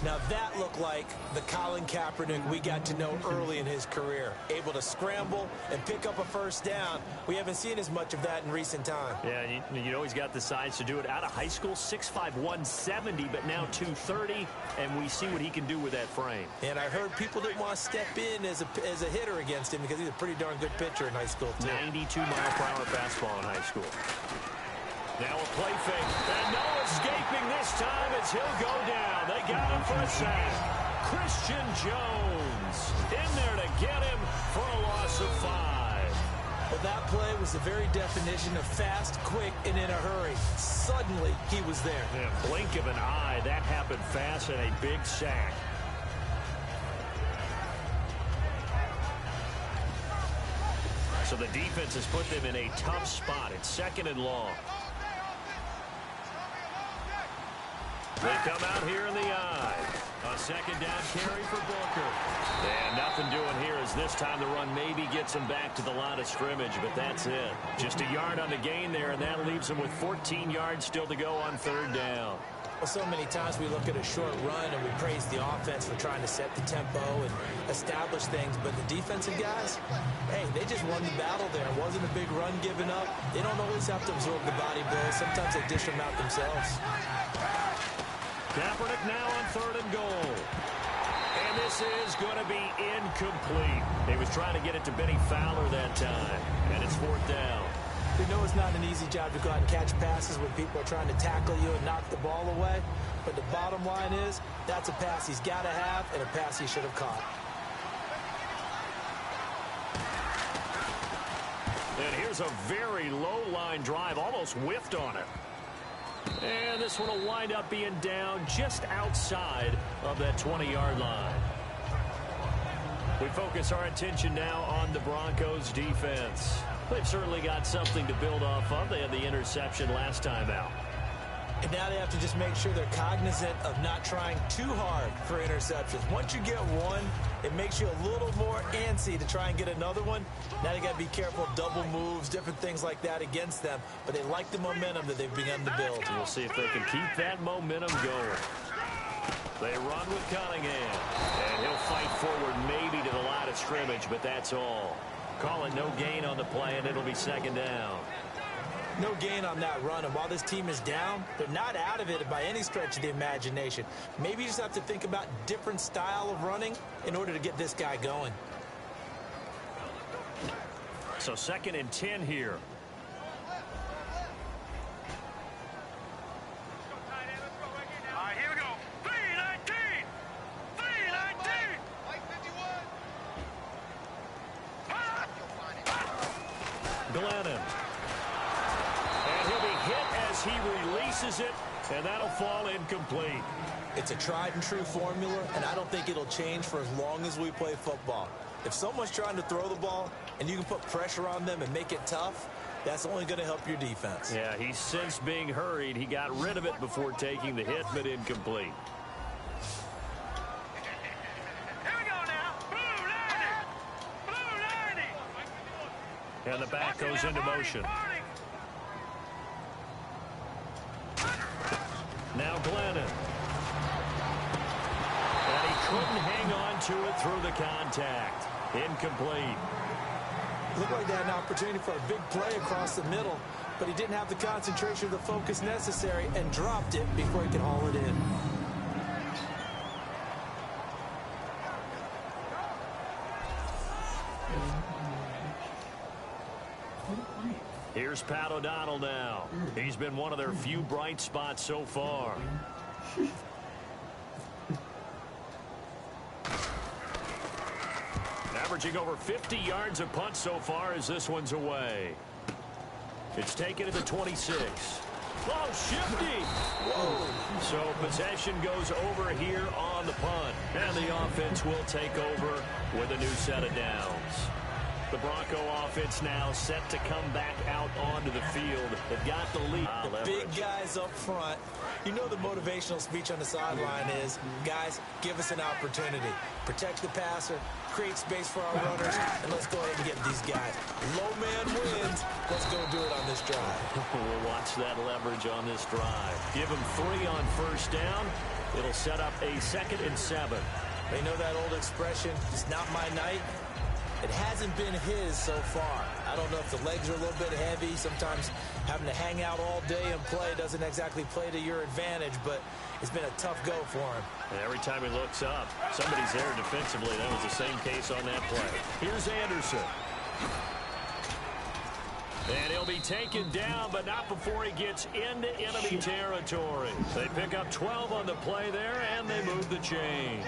Now that looked like the Colin Kaepernick we got to know early in his career. Able to scramble and pick up a first down. We haven't seen as much of that in recent time. Yeah, you know he's got the size to do it. Out of high school, 6'5", 170, but now 230, and we see what he can do with that frame. And I heard people didn't want to step in as a hitter against him because he's a pretty darn good pitcher in high school, too. 92-mile-per-hour fastball in high school. Now a play fake, and no escaping this time as he'll go down. They got him for a sack. Christian Jones in there to get him for a loss of 5. Well, that play was the very definition of fast, quick, and in a hurry. Suddenly, he was there. Yeah, blink of an eye, that happened fast, and a big sack. So the defense has put them in a tough spot. It's 2nd and long. They come out here in the eye. A 2nd down carry for Booker. And nothing doing here as this time the run maybe gets him back to the line of scrimmage, but that's it. Just a yard on the gain there, and that leaves him with 14 yards still to go on 3rd down. Well, so many times we look at a short run and we praise the offense for trying to set the tempo and establish things, but the defensive guys, hey, they just won the battle there. It wasn't a big run given up. They don't always have to absorb the body blows. Sometimes they dish them out themselves. Kaepernick now on 3rd and goal. And this is going to be incomplete. He was trying to get it to Benny Fowler that time, and it's 4th down. We know it's not an easy job to go out and catch passes when people are trying to tackle you and knock the ball away. But the bottom line is, that's a pass he's got to have and a pass he should have caught. And here's a very low-line drive, almost whiffed on it. And this one will wind up being down just outside of that 20-yard line. We focus our attention now on the Broncos defense. They've certainly got something to build off of. They had the interception last time out. And now they have to just make sure they're cognizant of not trying too hard for interceptions. Once you get one, it makes you a little more antsy to try and get another one. Now they got to be careful, double moves, different things like that against them. But they like the momentum that they've begun to build. We'll see if they can keep that momentum going. They run with Cunningham. And he'll fight forward maybe to the line of scrimmage, but that's all. Call it no gain on the play, and it'll be second down. No gain on that run, and while this team is down, they're not out of it by any stretch of the imagination. Maybe you just have to think about different style of running in order to get this guy going. So 2nd and 10 here. All right, here we go. 319. 319. Glennon. And he'll be hit as he releases it, and that'll fall incomplete. It's a tried and true formula, and I don't think it'll change for as long as we play football. If someone's trying to throw the ball and you can put pressure on them and make it tough, that's only going to help your defense. Yeah, he's since being hurried. He got rid of it before taking the hit, but incomplete. Here we go now. Blue 90. Blue 90. And the back goes into motion. Now Glennon. And he couldn't hang on to it through the contact. Incomplete. Looked like they had an opportunity for a big play across the middle, but he didn't have the concentration or the focus necessary and dropped it before he could haul it in. Here's Pat O'Donnell now. He's been one of their few bright spots so far. Averaging over 50 yards a punt so far as this one's away. It's taken at the 26. Oh, shifty. Whoa. So possession goes over here on the punt. And the offense will take over with a new set of downs. The Bronco offense now set to come back out onto the field. They've got the lead. The big guys up front. You know the motivational speech on the sideline is, guys, give us an opportunity. Protect the passer, create space for our runners, and let's go ahead and get these guys. Low man wins. Let's go do it on this drive. We'll watch that leverage on this drive. Give them 3 on first down. It'll set up a 2nd and 7. They know that old expression, it's not my night. It hasn't been his so far. I don't know if the legs are a little bit heavy. Sometimes having to hang out all day and play doesn't exactly play to your advantage, but it's been a tough go for him. And every time he looks up, somebody's there defensively. That was the same case on that play. Here's Anderson. And he'll be taken down, but not before he gets into enemy territory. They pick up 12 on the play there, and they move the chains.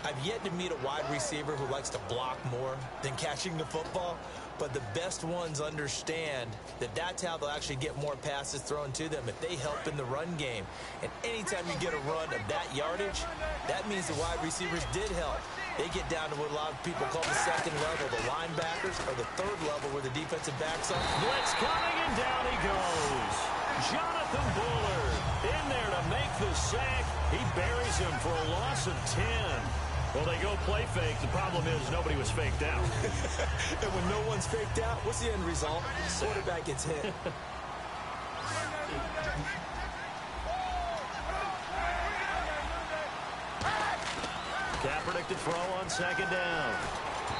I've yet to meet a wide receiver who likes to block more than catching the football, but the best ones understand that that's how they'll actually get more passes thrown to them if they help in the run game. And anytime you get a run of that yardage, that means the wide receivers did help. They get down to what a lot of people call the 2nd level, the linebackers, or the 3rd level where the defensive backs are. Blitz coming, and down he goes. Jonathan Bullard in there to make the sack. He buries him for a loss of 10. Well, they go play fake. The problem is nobody was faked out. And when no one's faked out, what's the end result? Quarterback gets hit. Kaepernick to throw on 2nd down.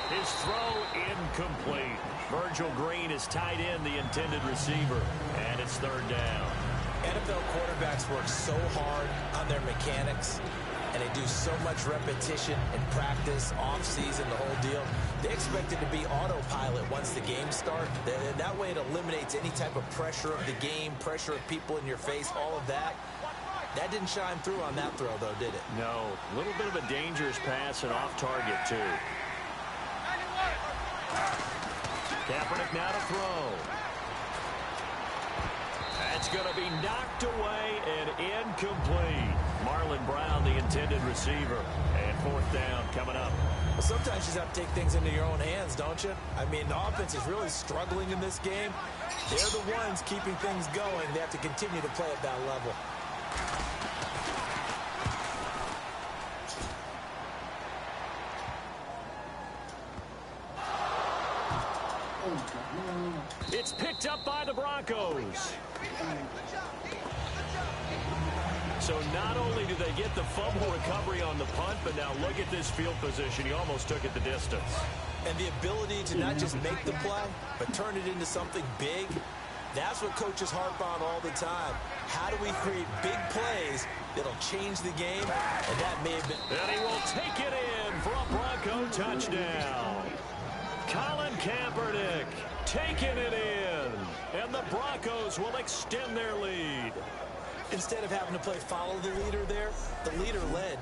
His throw incomplete. Virgil Green is tied in the intended receiver, and it's 3rd down. NFL quarterbacks work so hard on their mechanics, and they do so much repetition in practice, off-season, the whole deal. They expect it to be autopilot once the game starts. That way it eliminates any type of pressure of the game, pressure of people in your face, all of that. That didn't shine through on that throw, though, did it? No. A little bit of a dangerous pass and off target, too. Kaepernick now to throw. That's going to be knocked away and incomplete. Marlon Brown, the intended receiver. And fourth down coming up. Well, sometimes you just have to take things into your own hands, don't you? I mean, the offense is really struggling in this game. They're the ones keeping things going. They have to continue to play at that level. It's picked up by the Broncos. So not only do they get the fumble recovery on the punt, but now look at this field position. He almost took it the distance. And the ability to not just make the play, but turn it into something big, that's what coaches harp on all the time. How do we create big plays that'll change the game? And that may have been... And he will take it in for a Bronco touchdown. Colin Kaepernick taking it in. And the Broncos will extend their lead. Instead of having to play follow the leader there, the leader led.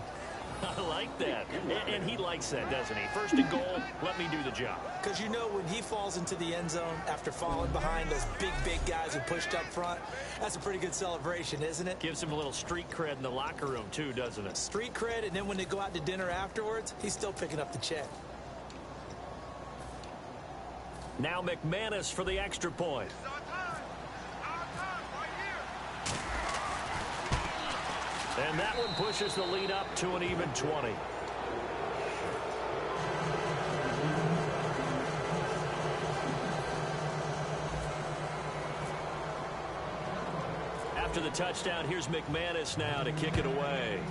I like that. And he likes that, doesn't he? First and goal, let me do the job. Because you know when he falls into the end zone after falling behind those big guys who pushed up front, that's a pretty good celebration, isn't it? Gives him a little street cred in the locker room, too, doesn't it? Street cred, and then when they go out to dinner afterwards, he's still picking up the check. Now McManus for the extra point. And that one pushes the lead up to an even 20. After the touchdown, here's McManus now to kick it away.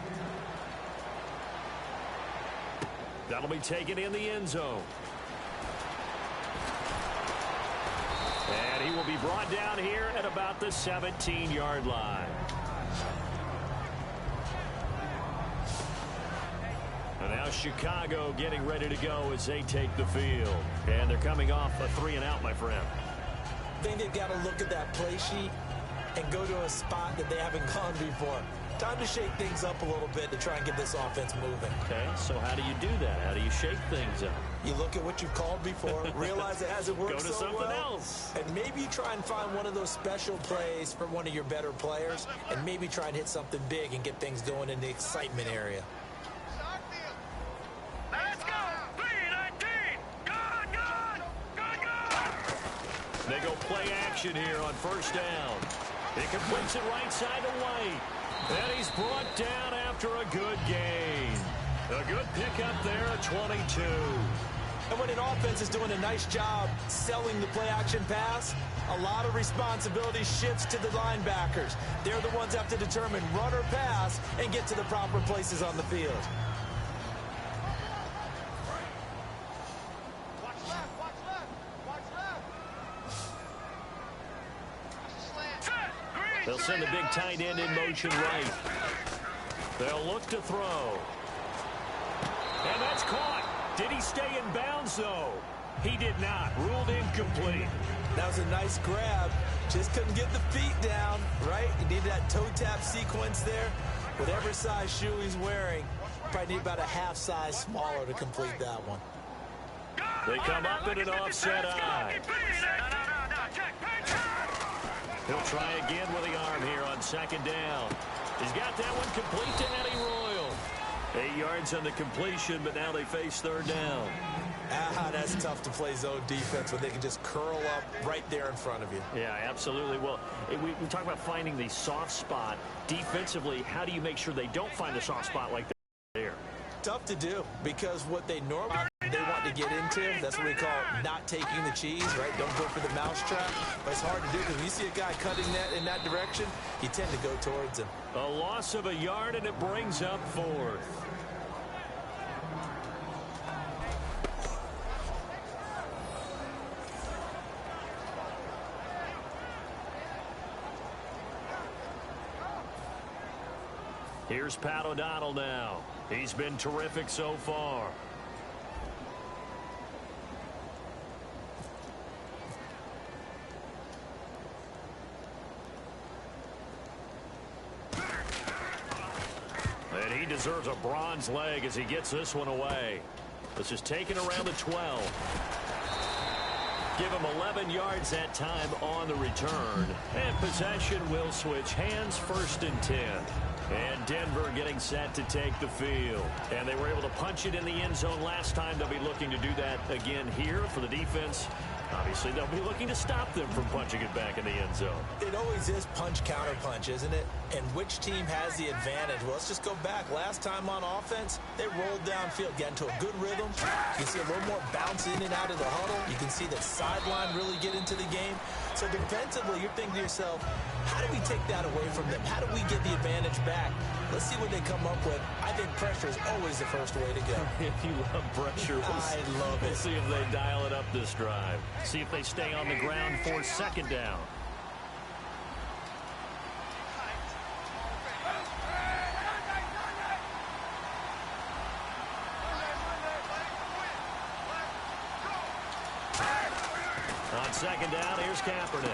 That'll be taken in the end zone. And he will be brought down here at about the 17-yard line. And now Chicago getting ready to go as they take the field. And they're coming off a 3-and-out, my friend. I think they've got to look at that play sheet and go to a spot that they haven't gone before. Time to shake things up a little bit to try and get this offense moving. Okay, so how do you do that? How do you shake things up? You look at what you've called before, realize it hasn't worked so well. Go to something else. And maybe you try and find one of those special plays from one of your better players, and maybe try and hit something big and get things going in the excitement area. Let's go! 3-19! Good! They go play action here on first down. He completes it right side to White. And he's brought down after a good gain. A good pickup there at 22. And when an offense is doing a nice job selling the play-action pass, a lot of responsibility shifts to the linebackers. They're the ones that have to determine run or pass and get to the proper places on the field. Watch left, watch left, watch left. They'll send the big tight end in motion right. They'll look to throw. And that's caught. Did he stay in bounds, though? He did not. Ruled incomplete. That was a nice grab. Just couldn't get the feet down, right? You need that toe tap sequence there. Whatever size shoe he's wearing, probably need about a half size smaller to complete that one. They come up in an offset eye. He'll try again with the arm here on second down. He's got that one complete to Eddie Royal. 8 yards on the completion, but now they face third down. That's tough to play zone defense when they can just curl up right there in front of you. Yeah, absolutely. Well, we talk about finding the soft spot. Defensively, how do you make sure they don't find a soft spot like that there? Tough to do, because what they normally want to get into, that's what we call not taking the cheese, right? Don't go for the mousetrap. But it's hard to do because when you see a guy cutting that in that direction, you tend to go towards him. A loss of a yard, and it brings up fourth. Here's Pat O'Donnell now. He's been terrific so far. And he deserves a bronze leg as he gets this one away. This is taken around the 12. Give him 11 yards that time on the return. And possession will switch hands, 1st and 10. And Denver getting set to take the field. And they were able to punch it in the end zone last time. They'll be looking to do that again here for the defense. Obviously, they'll be looking to stop them from punching it back in the end zone. It always is punch-counter-punch, isn't it? And which team has the advantage? Well, let's just go back. Last time on offense, they rolled downfield, got into a good rhythm. You can see a little more bounce in and out of the huddle. You can see that sideline really get into the game. So defensively, you're thinking to yourself, how do we take that away from them? How do we get the advantage back? Let's see what they come up with. I think pressure is always the first way to go. If you love pressure, I love it. We'll see if they dial it up this drive. See if they stay on the ground for 2nd down. On 2nd down, here's Kaepernick.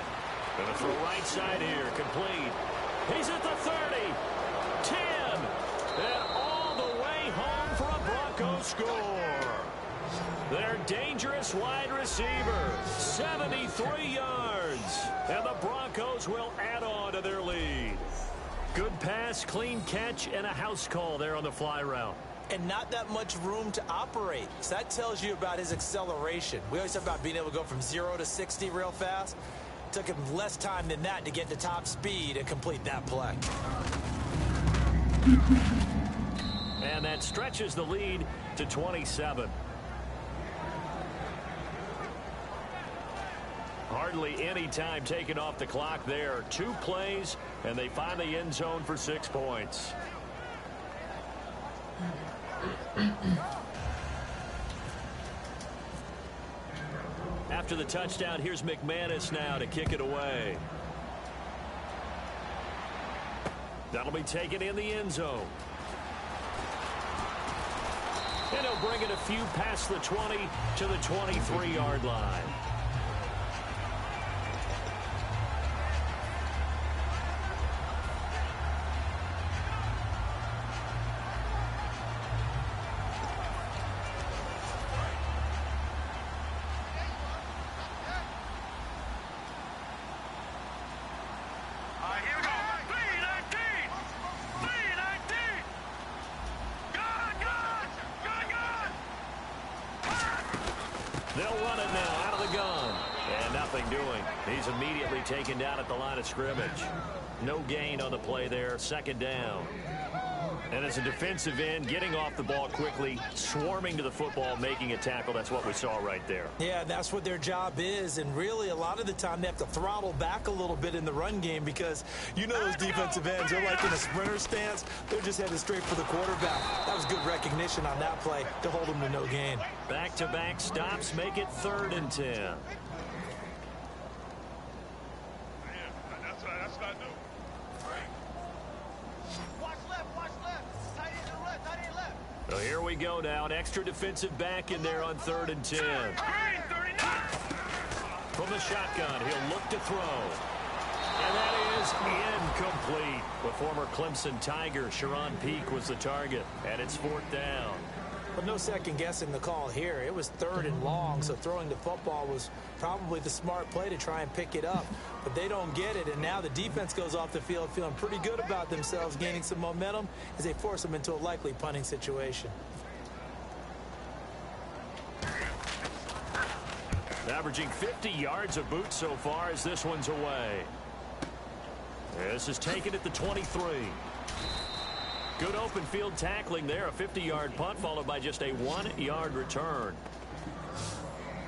Going to throw right side here, complete. He's at the 30, 10, and all the way home for a Broncos score. Their dangerous wide receiver, 73 yards, and the Broncos will add on to their lead. Good pass, clean catch, and a house call there on the fly route. And not that much room to operate. So that tells you about his acceleration. We always talk about being able to go from 0 to 60 real fast. It took him less time than that to get to top speed and complete that play. And that stretches the lead to 27. Hardly any time taken off the clock there. 2 plays, and they find the end zone for 6 points. After the touchdown, here's McManus now to kick it away. That'll be taken in the end zone. And he'll bring it a few past the 20 to the 23-yard line. They'll run it now out of the gun. And nothing doing. He's immediately taken down at the line of scrimmage. No gain on the play there. 2nd down. And as a defensive end, getting off the ball quickly, swarming to the football, making a tackle. That's what we saw right there. Yeah, that's what their job is. And really, a lot of the time, they have to throttle back a little bit in the run game because you know those defensive ends, they're like in a sprinter stance. They're just headed straight for the quarterback. That was good recognition on that play to hold them to no gain. Back-to-back stops make it 3rd and 10. That's what I do. So here we go now. An extra defensive back in there on 3rd and 10. From the shotgun, he'll look to throw. And that is incomplete. The former Clemson Tiger, Sharon Peak, was the target. And it's 4th down. But no second guessing the call here. It was 3rd and long, so throwing the football was probably the smart play to try and pick it up. But they don't get it, and now the defense goes off the field feeling pretty good about themselves, gaining some momentum as they force them into a likely punting situation. Averaging 50 yards a boot so far as this one's away. This is taken at the 23. Good open field tackling there. A 50-yard punt followed by just a 1-yard return.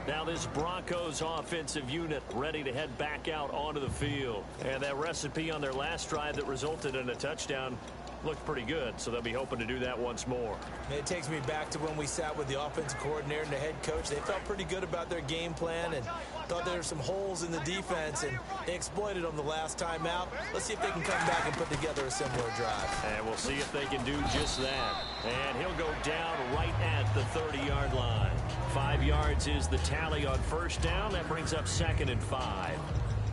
Now this Broncos offensive unit ready to head back out onto the field. And that recipe on their last drive that resulted in a touchdown looked pretty good, so they'll be hoping to do that once more. It takes me back to when we sat with the offensive coordinator and the head coach. They felt pretty good about their game plan and thought there were some holes in the defense, and they exploited them the last time out. Let's see if they can come back and put together a similar drive. And we'll see if they can do just that. And he'll go down right at the 30-yard line. 5 yards is the tally on 1st down. That brings up 2nd and 5.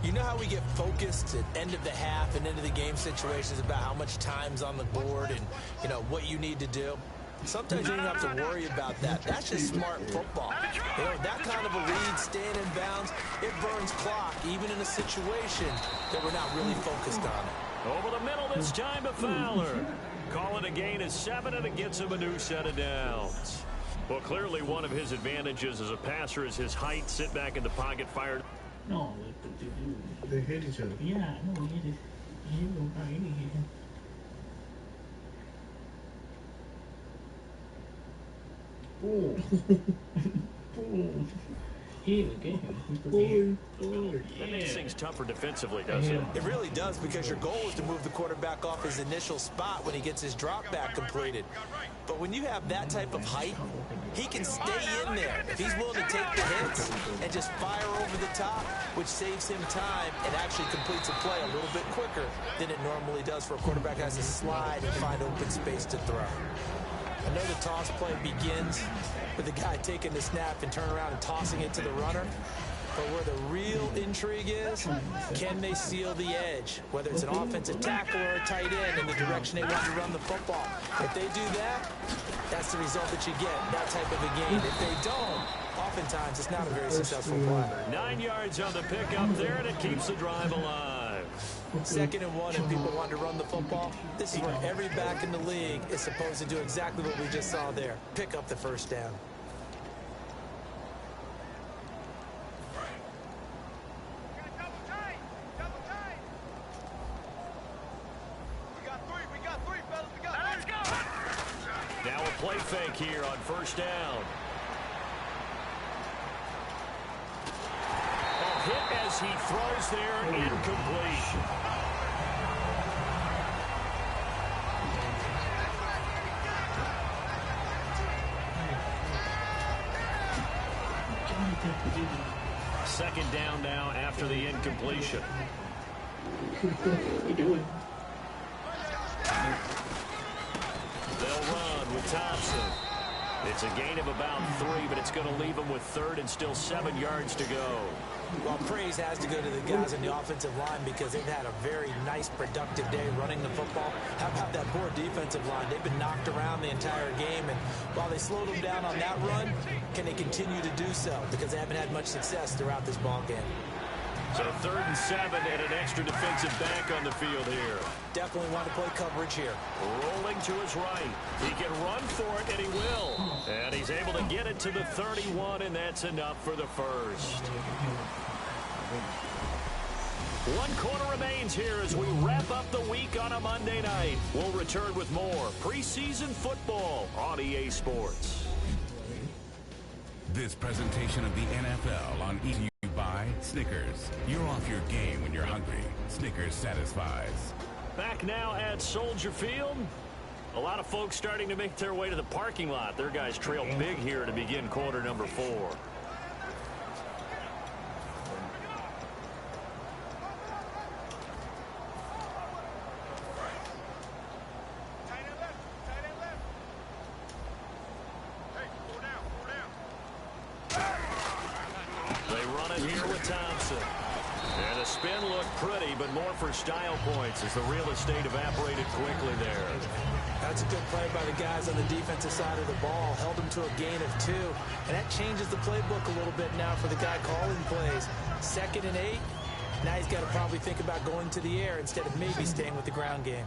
You know how we get focused at end of the half and into the game situations about how much time's on the board and, you know, what you need to do? Sometimes you don't have to worry about that. That's just smart football. You know, that kind of a lead, staying in bounds, it burns clock, even in a situation that we're not really focused on it. Over the middle this time to Fowler. Call it a gain of 7, and it gets him a new set of downs. Well, clearly one of his advantages as a passer is his height. Sit back in the pocket, fire. No, they hit each other. yeah, no, he was right here. Boom. Boom. He was getting him. That makes things tougher defensively, doesn't it? It really does, because your goal is to move the quarterback off his initial spot when he gets his drop back completed. But when you have that type of height, he can stay in there if he's willing to take the hits and just fire over the top, which saves him time and actually completes a play a little bit quicker than it normally does for a quarterback who has to slide and find open space to throw. I know the toss play begins with the guy taking the snap and turning around and tossing it to the runner. But where the real intrigue is, can they seal the edge? Whether it's an offensive tackle or a tight end in the direction they want to run the football. If they do that, that's the result that you get, that type of a gain. If they don't, oftentimes it's not a very successful play. 9 yards on the pickup there, and it keeps the drive alive. 2nd and 1, and people want to run the football. This is where every back in the league is supposed to do exactly what we just saw there. Pick up the first down. Now a play fake here on first down. Oh, hit as he throws there, incomplete. Second down now after the incompletion. What you doing? They'll run with Thompson. It's a gain of about 3, but it's going to leave them with 3rd and still 7 yards to go. Well, praise has to go to the guys on the offensive line because they've had a very nice, productive day running the football. How about that poor defensive line? They've been knocked around the entire game, and while they slowed them down on that run, can they continue to do so? Because they haven't had much success throughout this ball game. So 3rd and 7 and an extra defensive back on the field here. Definitely want to play coverage here. Rolling to his right. He can run for it, and he will. And he's able to get it to the 31, and that's enough for the first. 1 quarter remains here as we wrap up the week on a Monday night. We'll return with more preseason football on EA Sports. This presentation of the NFL on EA by Snickers. You're off your game when you're hungry. Snickers satisfies. Back now at Soldier Field. A lot of folks starting to make their way to the parking lot. Their guys trail big here to begin quarter number 4. Spin looked pretty, but more for style points as the real estate evaporated quickly there. That's a good play by the guys on the defensive side of the ball. Held them to a gain of 2. And that changes the playbook a little bit now for the guy calling plays. 2nd and 8. Now he's got to probably think about going to the air instead of maybe staying with the ground game.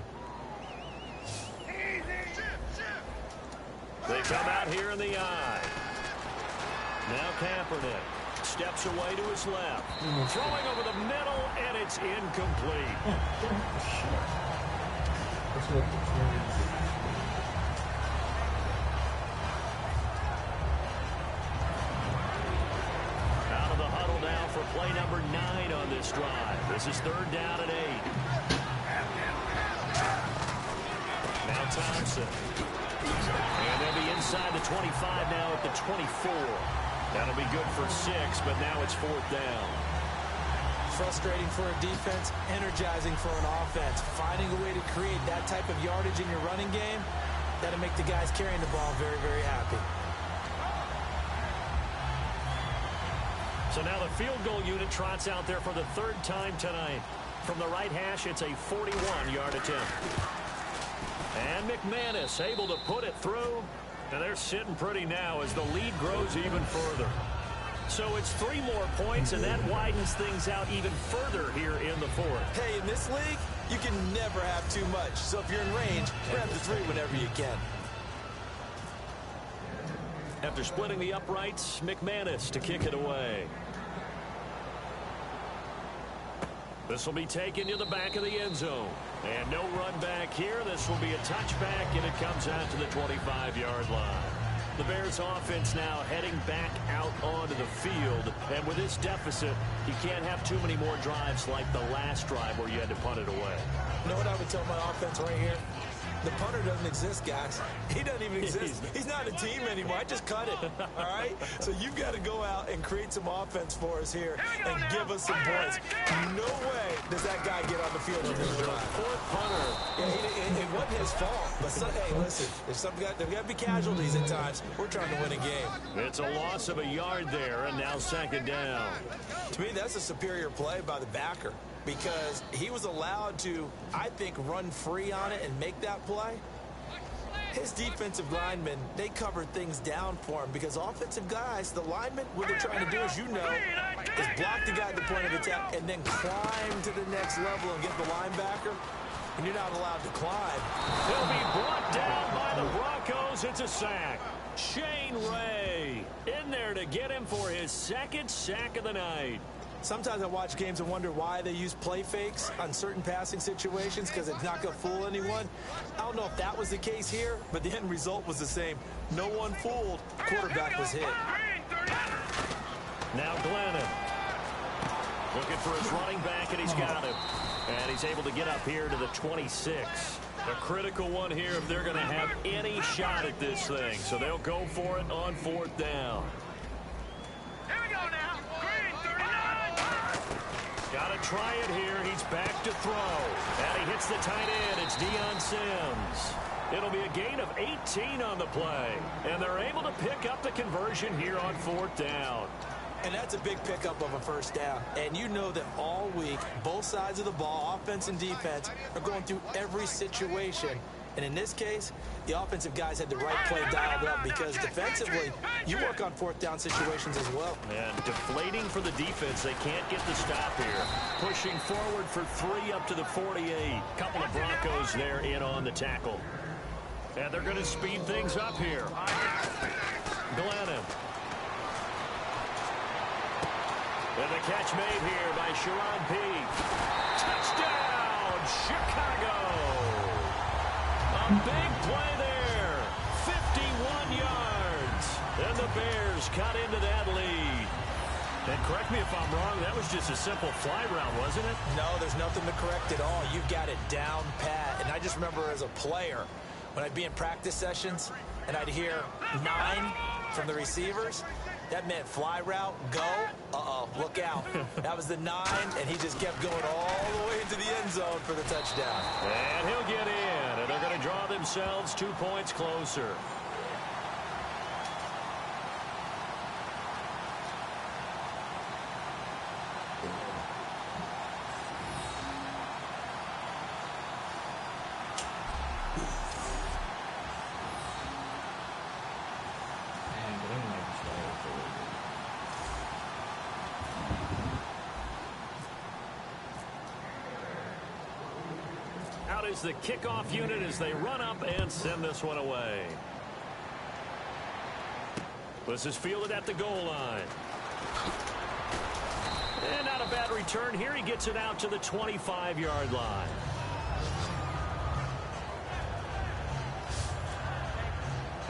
They come out here in the eye. Now Kaepernick steps away to his left. Throwing over the middle, and it's incomplete. Out of the huddle now for play number 9 on this drive. This is 3rd down and 8. Now Thompson. And they'll be inside the 25 now at the 24. That'll be good for 6, but now it's 4th down. Frustrating for a defense, energizing for an offense. Finding a way to create that type of yardage in your running game, that'll make the guys carrying the ball very, very happy. So now the field goal unit trots out there for the 3rd time tonight. From the right hash, it's a 41-yard attempt. And McManus able to put it through. And they're sitting pretty now as the lead grows even further. So it's 3 more points, and that widens things out even further here in the fourth. Hey, in this league, you can never have too much. So if you're in range, grab the 3 whenever you can. After splitting the uprights, McManus to kick it away. This will be taken to the back of the end zone. And no run back here. This will be a touchback, and it comes out to the 25-yard line. The Bears offense now heading back out onto the field. And with this deficit, you can't have too many more drives like the last drive where you had to punt it away. You know what I would tell my offense right here? The punter doesn't exist, guys. He doesn't even exist. He's not a team anymore. I just cut it, all right? So you've got to go out and create some offense for us here and give us some points. No way does that guy get on the field in this drive. Fourth punter. Yeah, it wasn't his fault. But, hey, listen, there's got to be casualties at times. We're trying to win a game. It's a loss of a yard there, and now second down. To me, that's a superior play by the backer, because he was allowed to, I think, run free on it and make that play. His defensive linemen, they covered things down for him, because offensive guys, the linemen, what they're trying to do, as you know, is block the guy at the point of attack and then climb to the next level and get the linebacker. And you're not allowed to climb. He'll be brought down by the Broncos. It's a sack. Shane Ray in there to get him for his second sack of the night. Sometimes I watch games and wonder why they use play fakes on certain passing situations, because it's not going to fool anyone. I don't know if that was the case here, but the end result was the same. No one fooled. Quarterback was hit. Now Glennon looking for his running back, and he's got him. And he's able to get up here to the 26. A critical one here if they're going to have any shot at this thing. So they'll go for it on 4th down. Here we go now. Green 39. Got to try it here. He's back to throw. And he hits the tight end. It's Deion Sims. It'll be a gain of 18 on the play. And they're able to pick up the conversion here on 4th down. And that's a big pickup of a first down. And you know that all week, both sides of the ball, offense and defense, are going through every situation. And in this case, the offensive guys had the right play dialed up, because defensively, you work on 4th down situations as well. And deflating for the defense. They can't get the stop here. Pushing forward for 3 up to the 48. Couple of Broncos there in on the tackle. And they're going to speed things up here. Glennon. And the catch made here by Sharon Peake. Touchdown, Chicago. A big play there. 51 yards. And the Bears cut into that lead. And correct me if I'm wrong, that was just a simple fly route, wasn't it? No, there's nothing to correct at all. You've got it down pat. And I just remember as a player, when I'd be in practice sessions and I'd hear 9 from the receivers, that meant fly route, go, look out. That was the 9, and he just kept going all the way into the end zone for the touchdown. And he'll get in, and they're going to draw themselves 2 points closer. Out is the kickoff unit as they run up and send this one away. This is fielded at the goal line. And not a bad return here. He gets it out to the 25-yard line.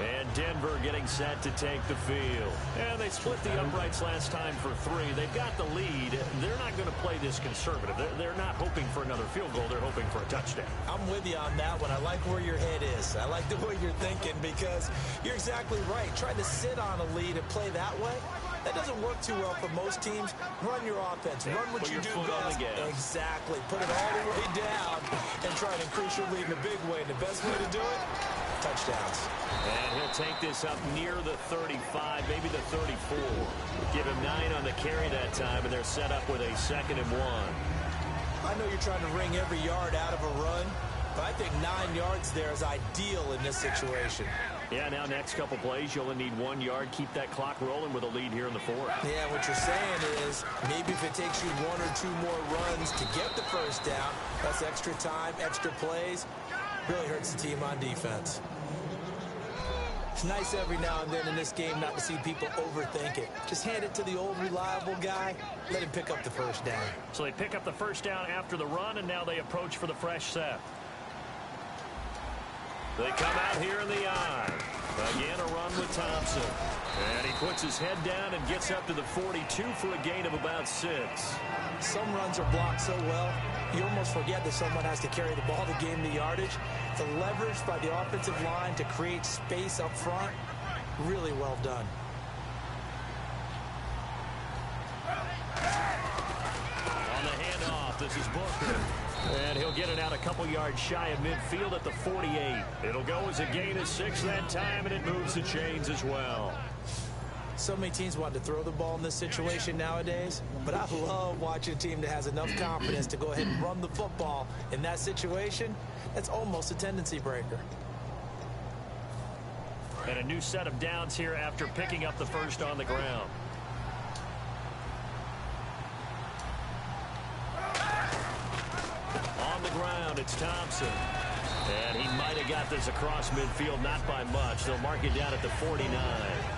And Denver getting set to take the field. And they split the uprights last time for 3. They've got the lead. They're not going to play this conservative. They're not hoping for another field goal. They're hoping for a touchdown. I'm with you on that one. I like where your head is. I like the way you're thinking, because you're exactly right. Trying to sit on a lead and play that way, that doesn't work too well for most teams. Run your offense. Run what you do best. Exactly. Put it all the way down and try to increase your lead in a big way. And the best way to do it, touchdowns. And he'll take this up near the 35, maybe the 34. Give him 9 on the carry that time, and they're set up with a 2nd and 1. I know you're trying to wring every yard out of a run, But I think 9 yards there is ideal in this situation. Yeah, now next couple plays, you only need 1 yard. Keep that clock rolling with a lead here in the fourth. Yeah, what you're saying is maybe if it takes you 1 or 2 more runs to get the first down, that's extra time, extra plays, really hurts the team on defense. It's nice every now and then in this game not to see people overthink it. Just hand it to the old reliable guy, let him pick up the first down. So they pick up the first down after the run, and now they approach for the fresh set. They come out here in the I. Again, a run with Thompson. And he puts his head down and gets up to the 42 for a gain of about 6. Some runs are blocked so well, you almost forget that someone has to carry the ball to gain the yardage. The leverage by the offensive line to create space up front, really well done. On the handoff, this is Booker. And he'll get it out a couple yards shy of midfield at the 48. It'll go as a gain of 6 that time, and it moves the chains as well. So many teams want to throw the ball in this situation nowadays, but I love watching a team that has enough confidence to go ahead and run the football in that situation. That's almost a tendency breaker. And a new set of downs here after picking up the first on the ground. On the ground, it's Thompson. And he might have got this across midfield, not by much. They'll mark it down at the 49.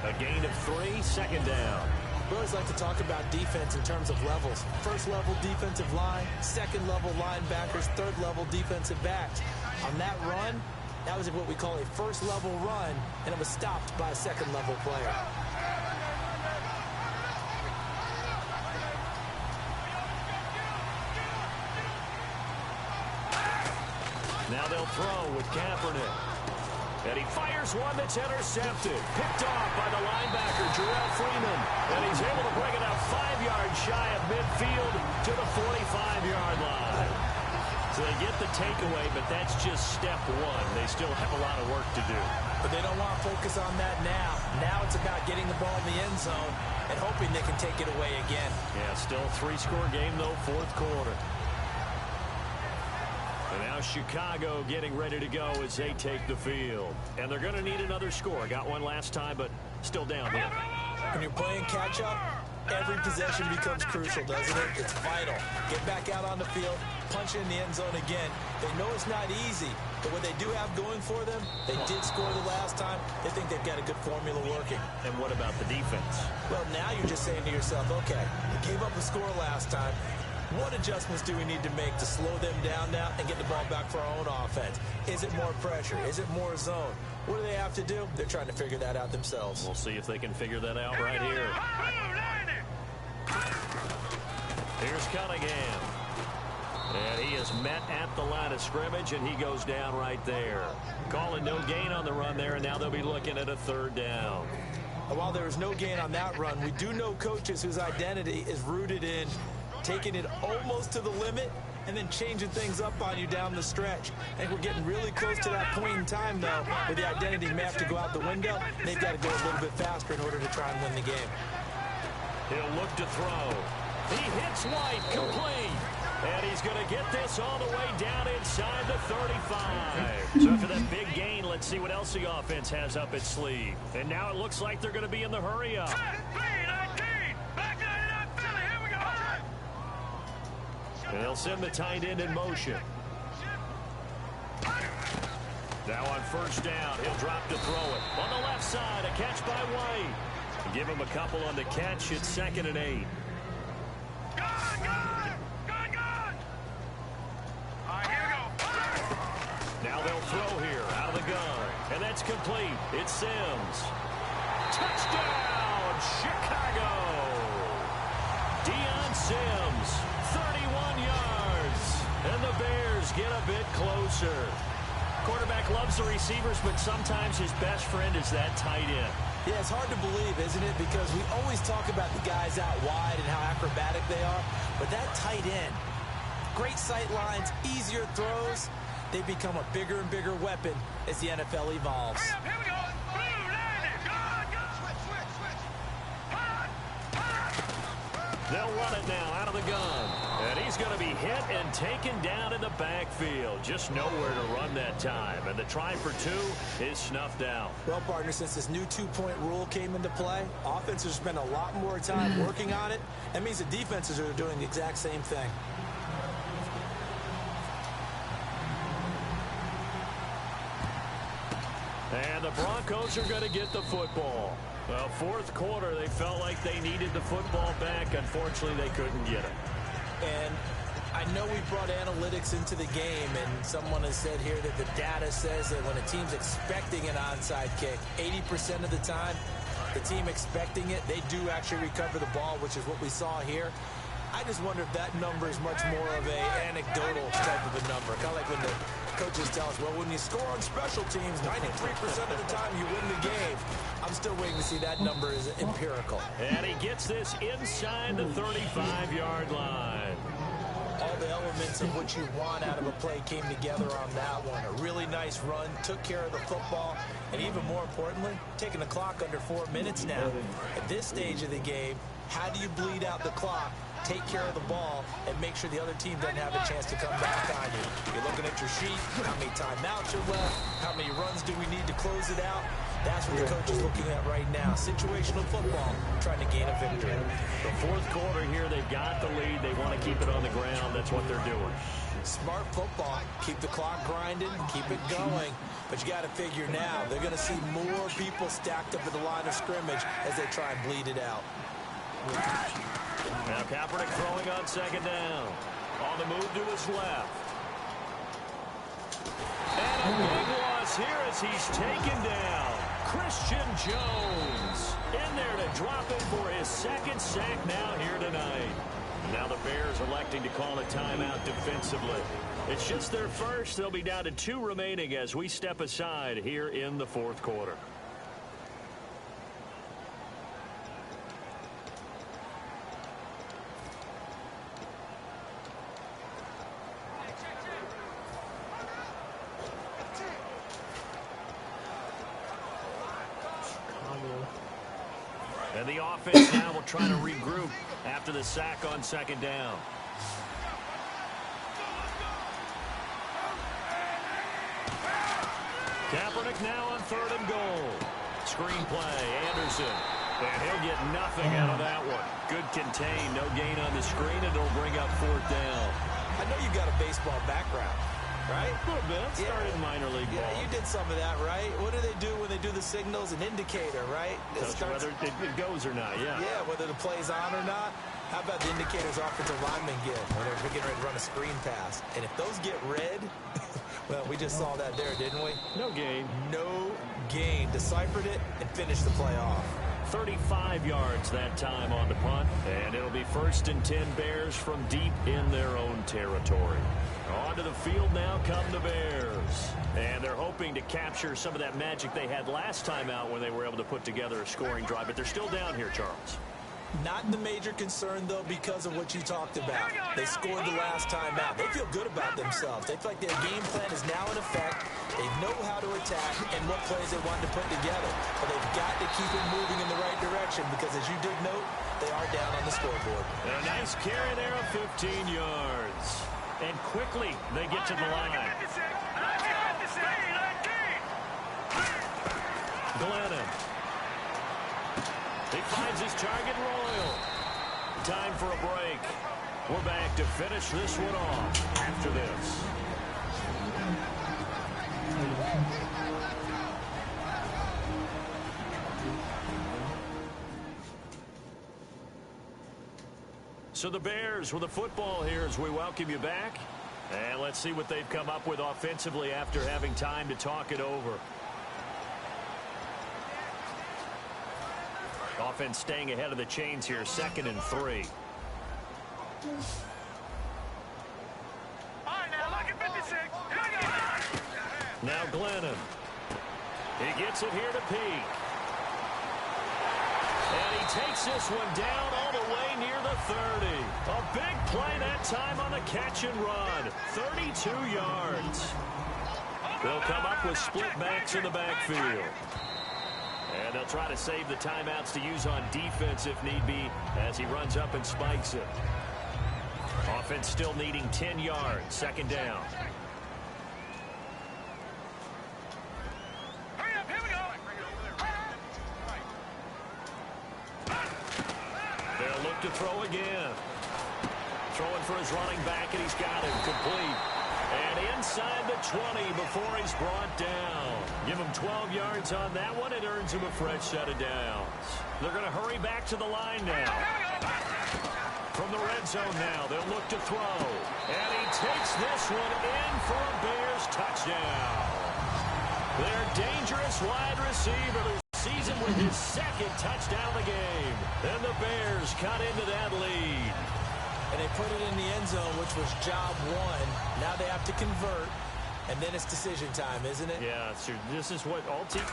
A gain of 3, second down. We always like to talk about defense in terms of levels. First level defensive line, second level linebackers, third level defensive backs. On that run, that was what we call a first level run, and it was stopped by a second level player. Now they'll throw with Kaepernick. And he fires one that's intercepted. Picked off by the linebacker, Jarrell Freeman. And he's able to bring it out 5 yards shy of midfield to the 45-yard line. So they get the takeaway, but that's just step 1. They still have a lot of work to do. But they don't want to focus on that now. Now it's about getting the ball in the end zone and hoping they can take it away again. Yeah, still a 3-score game, though, fourth quarter. And now Chicago getting ready to go as they take the field. And they're going to need another score. Got one last time, but still down here. When you're playing catch-up, every possession becomes crucial, doesn't it? It's vital. Get back out on the field, punch it in the end zone again. They know it's not easy, but what they do have going for them, they did score the last time. They think they've got a good formula working. And what about the defense? Well, now you're just saying to yourself, okay, we gave up a score last time. What adjustments do we need to make to slow them down now and get the ball back for our own offense? Is it more pressure? Is it more zone? What do they have to do? They're trying to figure that out themselves. We'll see if they can figure that out right here. Here's Cunningham. And he is met at the line of scrimmage, and he goes down right there. Calling no gain on the run there, and now they'll be looking at a third down. And while there was no gain on that run, we do know coaches whose identity is rooted in taking it almost to the limit and then changing things up on you down the stretch. I think we're getting really close to that point in time, though, where the identity may have to go out the window. They've got to go a little bit faster in order to try and win the game. He'll look to throw. He hits White, complete. And he's going to get this all the way down inside the 35. So after that big gain, let's see what else the offense has up its sleeve. And now it looks like they're going to be in the hurry-up. And they'll send the tight end in motion. Now on first down, he'll drop to throw it. On the left side, a catch by White. Give him a couple on the catch. It's 2nd and 8. Now they'll throw here out of the gun. And that's complete. It's Sims. Touchdown, Chicago. Deion Sims, 31 yards. And the Bears get a bit closer. Quarterback loves the receivers, but sometimes his best friend is that tight end. Yeah, it's hard to believe, isn't it? Because we always talk about the guys out wide and how acrobatic they are. But that tight end, great sight lines, easier throws, they become a bigger and bigger weapon as the NFL evolves. They'll run it now out of the gun. And he's going to be hit and taken down in the backfield. Just nowhere to run that time. And the try for two is snuffed out. Well, partner, since this new two-point rule came into play, offenses spend a lot more time working on it. That means the defenses are doing the exact same thing. And the Broncos are going to get the football. Well, fourth quarter, they felt like they needed the football back. Unfortunately, they couldn't get it. And I know we brought analytics into the game, and someone has said here that the data says that when a team's expecting an onside kick, 80% of the time, the team expecting it, they do actually recover the ball, which is what we saw here. I just wonder if that number is much more of a anecdotal type of a number. Kind of like when the coaches tell us, well, when you score on special teams, 93% of the time you win the game. I'm still waiting to see that number is empirical. And he gets this inside the 35-yard line. All the elements of what you want out of a play came together on that one. A really nice run, took care of the football, and even more importantly, taking the clock under 4 minutes now. At this stage of the game, how do you bleed out the clock, take care of the ball, and make sure the other team doesn't have a chance to come back on you? You're looking at your sheet, how many timeouts are left, how many runs do we need to close it out? That's what the coach is looking at right now. Situational football, trying to gain a victory. The fourth quarter here, they've got the lead. They want to keep it on the ground. That's what they're doing. Smart football. Keep the clock grinding, keep it going. But you got to figure now, they're going to see more people stacked up at the line of scrimmage as they try and bleed it out. Now Kaepernick throwing on second down. On the move to his left. And a big loss here as he's taken down. Christian Jones in there to drop it for his second sack now here tonight. Now the Bears electing to call a timeout defensively. It's just their first. They'll be down to 2 remaining as we step aside here in the fourth quarter. And the offense now will try to regroup after the sack on second down. Kaepernick now on 3rd and goal. Screen play, Anderson. And he'll get nothing out of that one. Good contain, no gain on the screen, and it'll bring up 4th down. I know you've got a baseball background, right? A little bit. Started in minor league ball. Yeah, you did some of that, right? What do they do when they do the signals? An indicator, right? Whether it goes or not, yeah. Yeah, whether the play's on or not. How about the indicators offensive linemen get when they're getting ready to run a screen pass? And if those get red, well, we just saw that there, didn't we? No gain. No gain. Deciphered it and finished the play off. 35 yards that time on the punt. And it'll be 1st and 10 Bears from deep in their own territory. Onto the field now come the Bears. And they're hoping to capture some of that magic they had last time out when they were able to put together a scoring drive. But they're still down here, Charles. Not the major concern, though, because of what you talked about. They scored the last time out. They feel good about themselves. They feel like their game plan is now in effect. They know how to attack and what plays they want to put together. But they've got to keep it moving in the right direction because, as you did note, they are down on the scoreboard. And a nice carry there of 15 yards. And quickly they get to the line. Glennon. He finds his target, Royal. Time for a break. We're back to finish this one off after this. So the Bears with the football here as we welcome you back. And let's see what they've come up with offensively after having time to talk it over. Offense staying ahead of the chains here, 2nd and 3. All right, now look at 56. Now Glennon. He gets it here to Peak. And he takes this one down all the way near the 30. A big play that time on the catch and run. 32 yards. They'll come up with split backs in the backfield. And they'll try to save the timeouts to use on defense if need be as he runs up and spikes it. Offense still needing 10 yards. Second down. Hurry up, here we go. They'll look to throw again. Throwing for his running back, and he's got him complete. And inside the 20 before he's brought down. Give him 12 yards on that one. It earns him a fresh set of downs. They're going to hurry back to the line now. From the red zone now, they'll look to throw. And he takes this one in for a Bears touchdown. Their dangerous wide receiver this season with his second touchdown of the game. And the Bears cut into that lead. And they put it in the end zone, which was job one. Now they have to convert, and then it's decision time, isn't it? Yeah, so this is what all teams...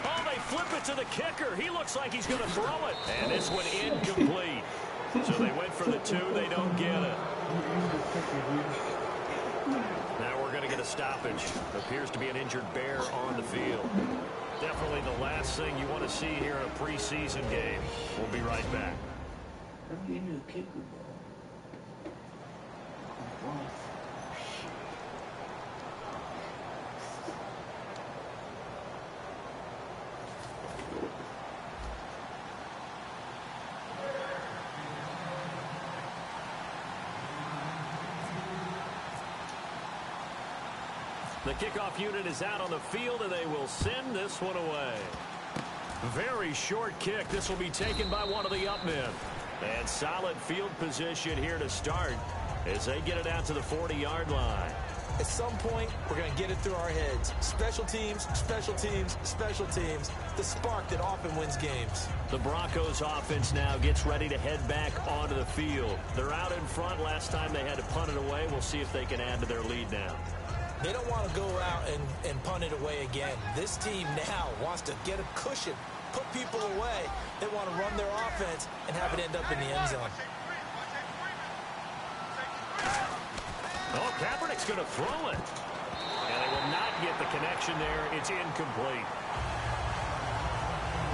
Oh, they flip it to the kicker. He looks like he's going to throw it. And this one incomplete. So they went for the two. They don't get it. Now we're going to get a stoppage. Appears to be an injured Bear on the field. Definitely the last thing you want to see here in a preseason game. We'll be right back. I'm getting a kicker ball. The kickoff unit is out on the field, and they will send this one away. Very short kick. This will be taken by one of the up men. And solid field position here to start as they get it out to the 40-yard line. At some point, we're going to get it through our heads. Special teams, special teams, special teams. The spark that often wins games. The Broncos offense now gets ready to head back onto the field. They're out in front. Last time they had to punt it away. We'll see if they can add to their lead now. They don't want to go out and punt it away again. This team now wants to get a cushion, put people away. They want to run their offense and have it end up in the end zone. Oh, Kaepernick's going to throw it. And they will not get the connection there. It's incomplete.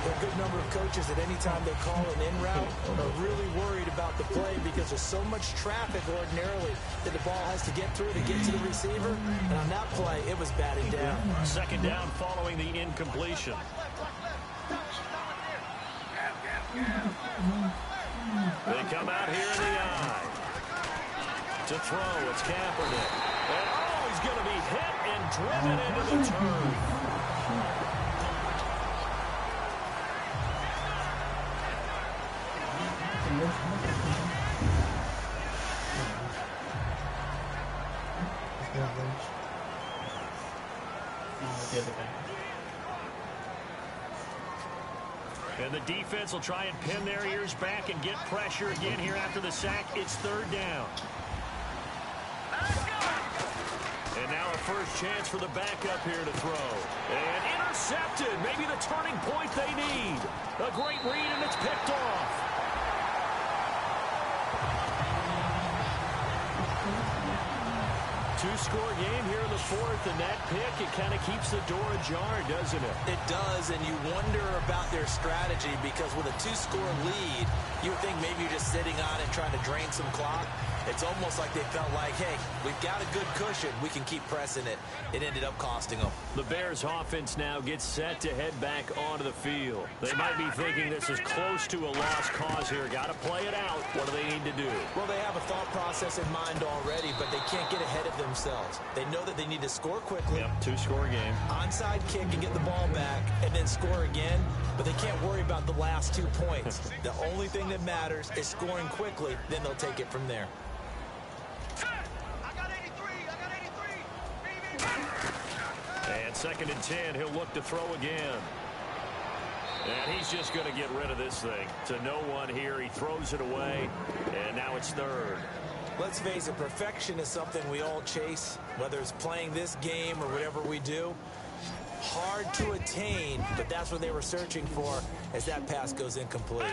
There are a good number of coaches at any time they call an in route are really worried about the play because there's so much traffic ordinarily that the ball has to get through to get to the receiver. And on that play, it was batted down. Second down following the incompletion. They come out here in the eye. To throw, it's Kaepernick. And oh, he's going to be hit and driven into the turf. And the defense will try and pin their ears back and get pressure again here after the sack. It's third down. And now a first chance for the backup here to throw. And intercepted. Maybe the turning point they need. A great read, and it's picked off. Two-score game here in the fourth, and that pick, it kind of keeps the door ajar, doesn't it? It does, and you wonder about their strategy because with a two-score lead, you would think maybe you're just sitting on it trying to drain some clock. It's almost like they felt like, hey, we've got a good cushion. We can keep pressing it. It ended up costing them. The Bears offense now gets set to head back onto the field. They might be thinking this is close to a lost cause here. Got to play it out. What do they need to do? Well, they have a thought process in mind already, but they can't get ahead of themselves. They know that they need to score quickly. Yep, two-score game. Onside kick and get the ball back and then score again, but they can't worry about the last 2 points. The only thing that matters is scoring quickly, then they'll take it from there. And second and 10, he'll look to throw again. And he's just going to get rid of this thing. To no one here, he throws it away, and now it's third. Let's face it, perfection is something we all chase, whether it's playing this game or whatever we do. Hard to attain, but that's what they were searching for as that pass goes incomplete.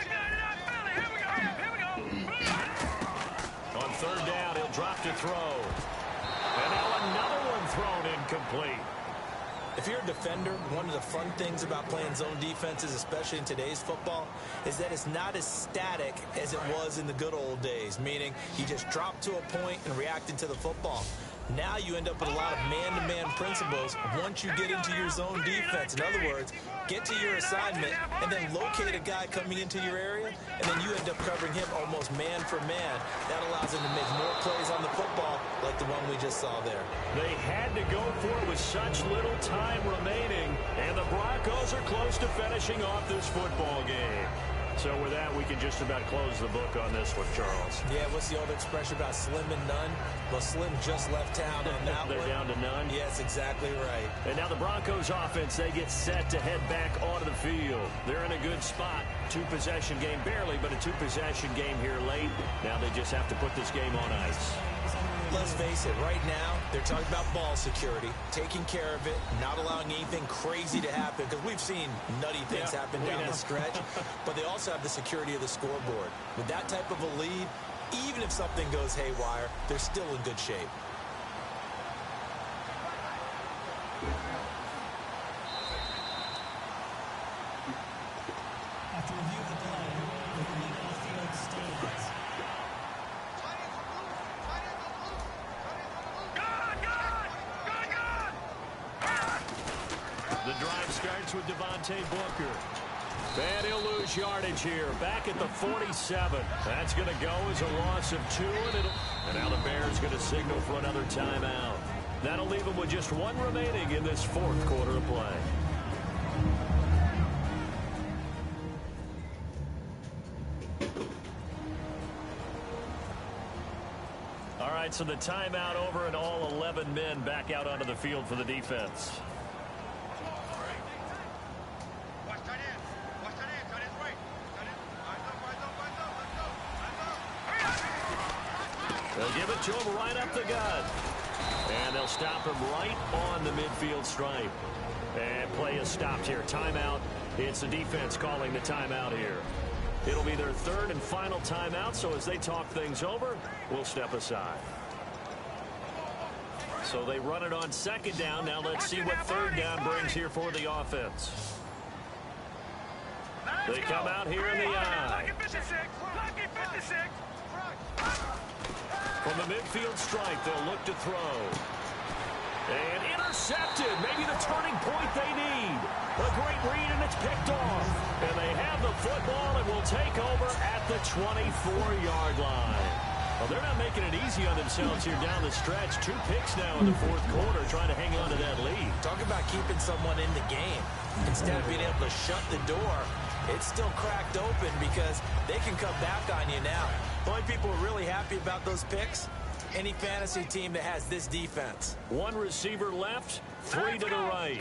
On third down, he'll drop to throw. And now another one thrown incomplete. If you're a defender, one of the fun things about playing zone defenses, especially in today's football, is that it's not as static as it was in the good old days, meaning you just dropped to a point and reacted to the football. Now you end up with a lot of man-to-man principles once you get into your zone defense. In other words, get to your assignment and then locate a guy coming into your area, and then you end up covering him almost man for man. That allows him to make more plays on the football like the one we just saw there. They had to go for it with such little time remaining, and the Broncos are close to finishing off this football game. So with that, we can just about close the book on this one, Charles. Yeah, what's the old expression about slim and none? Well, Slim just left town on that They're down to none. Yes, exactly right. And now the Broncos offense, they get set to head back onto the field. They're in a good spot. Two-possession game barely, but a two-possession game here late. Now they just have to put this game on ice. Let's face it, right now, they're talking about ball security, taking care of it, not allowing anything crazy to happen, because we've seen nutty things happen down the stretch, but they also have the security of the scoreboard. With that type of a lead, even if something goes haywire, they're still in good shape. After review of the play, the legal field stands. The drive starts with Devontae Booker. And he'll lose yardage here. Back at the 47. That's going to go as a loss of 2. And now the Bears going to signal for another timeout. That'll leave them with just 1 remaining in this 4th quarter of play. All right, so the timeout over and all 11 men back out onto the field for the defense. They'll give it to him right up the gut. And they'll stop him right on the midfield stripe. And play is stopped here. Timeout. It's the defense calling the timeout here. It'll be their 3rd and final timeout, so as they talk things over, we'll step aside. So they run it on 2nd down. Now let's see what 3rd down brings here for the offense. They come out here in the eye. From the midfield strike, they'll look to throw. And intercepted. Maybe the turning point they need. A great read, and it's picked off. And they have the football and will take over at the 24-yard line. Well, they're not making it easy on themselves here down the stretch. 2 picks now in the 4th quarter, trying to hang on to that lead. Talk about keeping someone in the game. Instead of being able to shut the door, it's still cracked open because they can come back on you now. The only people who are really happy about those picks, any fantasy team that has this defense. 1 receiver left, 3 to the right.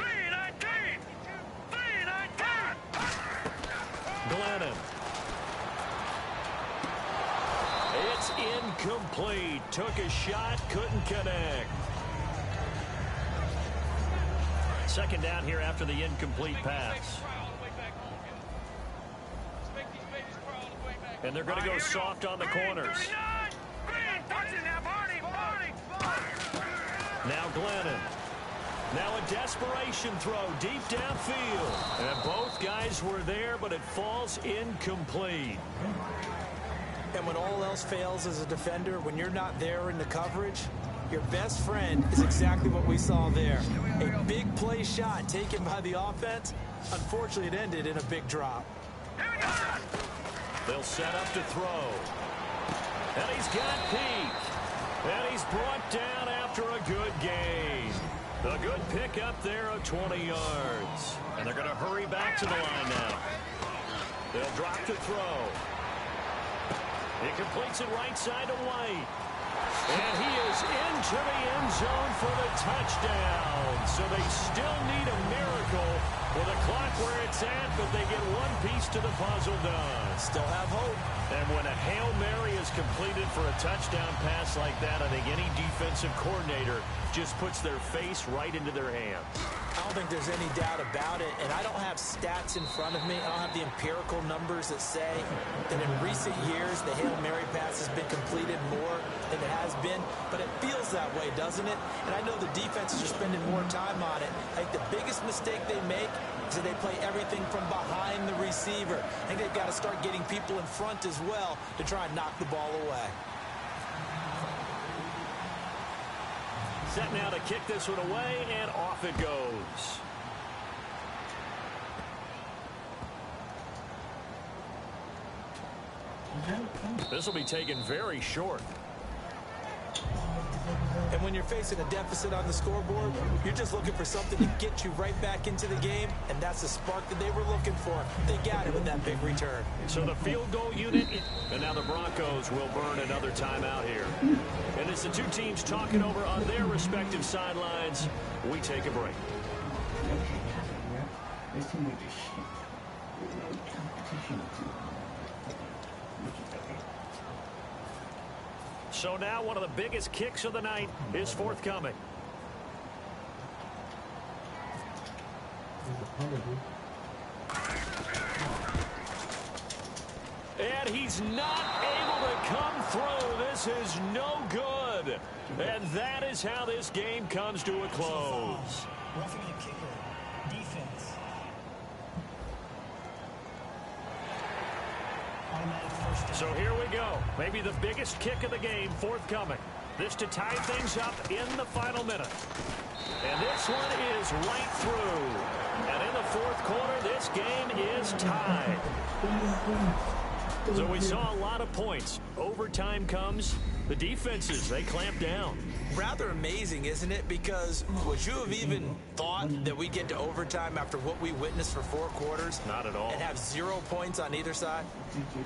Glennon. It's incomplete. Took a shot, couldn't connect. 2nd down here after the incomplete pass. And they're going to go soft on the corners. Now Glennon. Now a desperation throw deep downfield. And both guys were there, but it falls incomplete. And when all else fails as a defender, when you're not there in the coverage, your best friend is exactly what we saw there. A big play shot taken by the offense. Unfortunately, it ended in a big drop. They'll set up to throw. And he's got Peak. And he's brought down after a good gain. A good pickup there of 20 yards. And they're going to hurry back to the line now. They'll drop to throw. He completes it right side to White. And he is into the end zone for the touchdown. So they still need a miracle with the clock where it's at, but they get 1 piece to the puzzle done. Still have hope. And when a Hail Mary is completed for a touchdown pass like that, I think any defensive coordinator just puts their face right into their hands. How don't think there's any doubt about it, and I don't have stats in front of me. I don't have the empirical numbers that say that in recent years the Hail Mary pass has been completed more than it has been, but it feels that way, doesn't it? And I know the defenses are spending more time on it. I think the biggest mistake they make is that they play everything from behind the receiver. I think they've got to start getting people in front as well to try and knock the ball away. Set now to kick this one away, and off it goes. This will be taken very short. And when you're facing a deficit on the scoreboard, you're just looking for something to get you right back into the game, and that's the spark that they were looking for. They got it with that big return. So the field goal unit, and now the Broncos will burn another timeout here. And as the two teams talking over on their respective sidelines, we take a break. So now one of the biggest kicks of the night is forthcoming. And he's not able to come through. This is no good. And that is how this game comes to a close. Roughing the kicker. Defense. Automatic first down. So here we go. Maybe the biggest kick of the game forthcoming. This to tie things up in the final minute. And this one is right through. And in the fourth quarter, this game is tied. So we saw a lot of points. Overtime comes. The defenses, they clamp down. Rather amazing, isn't it? Because would you have even thought that we get to overtime after what we witnessed for 4 quarters? Not at all. And have 0 points on either side?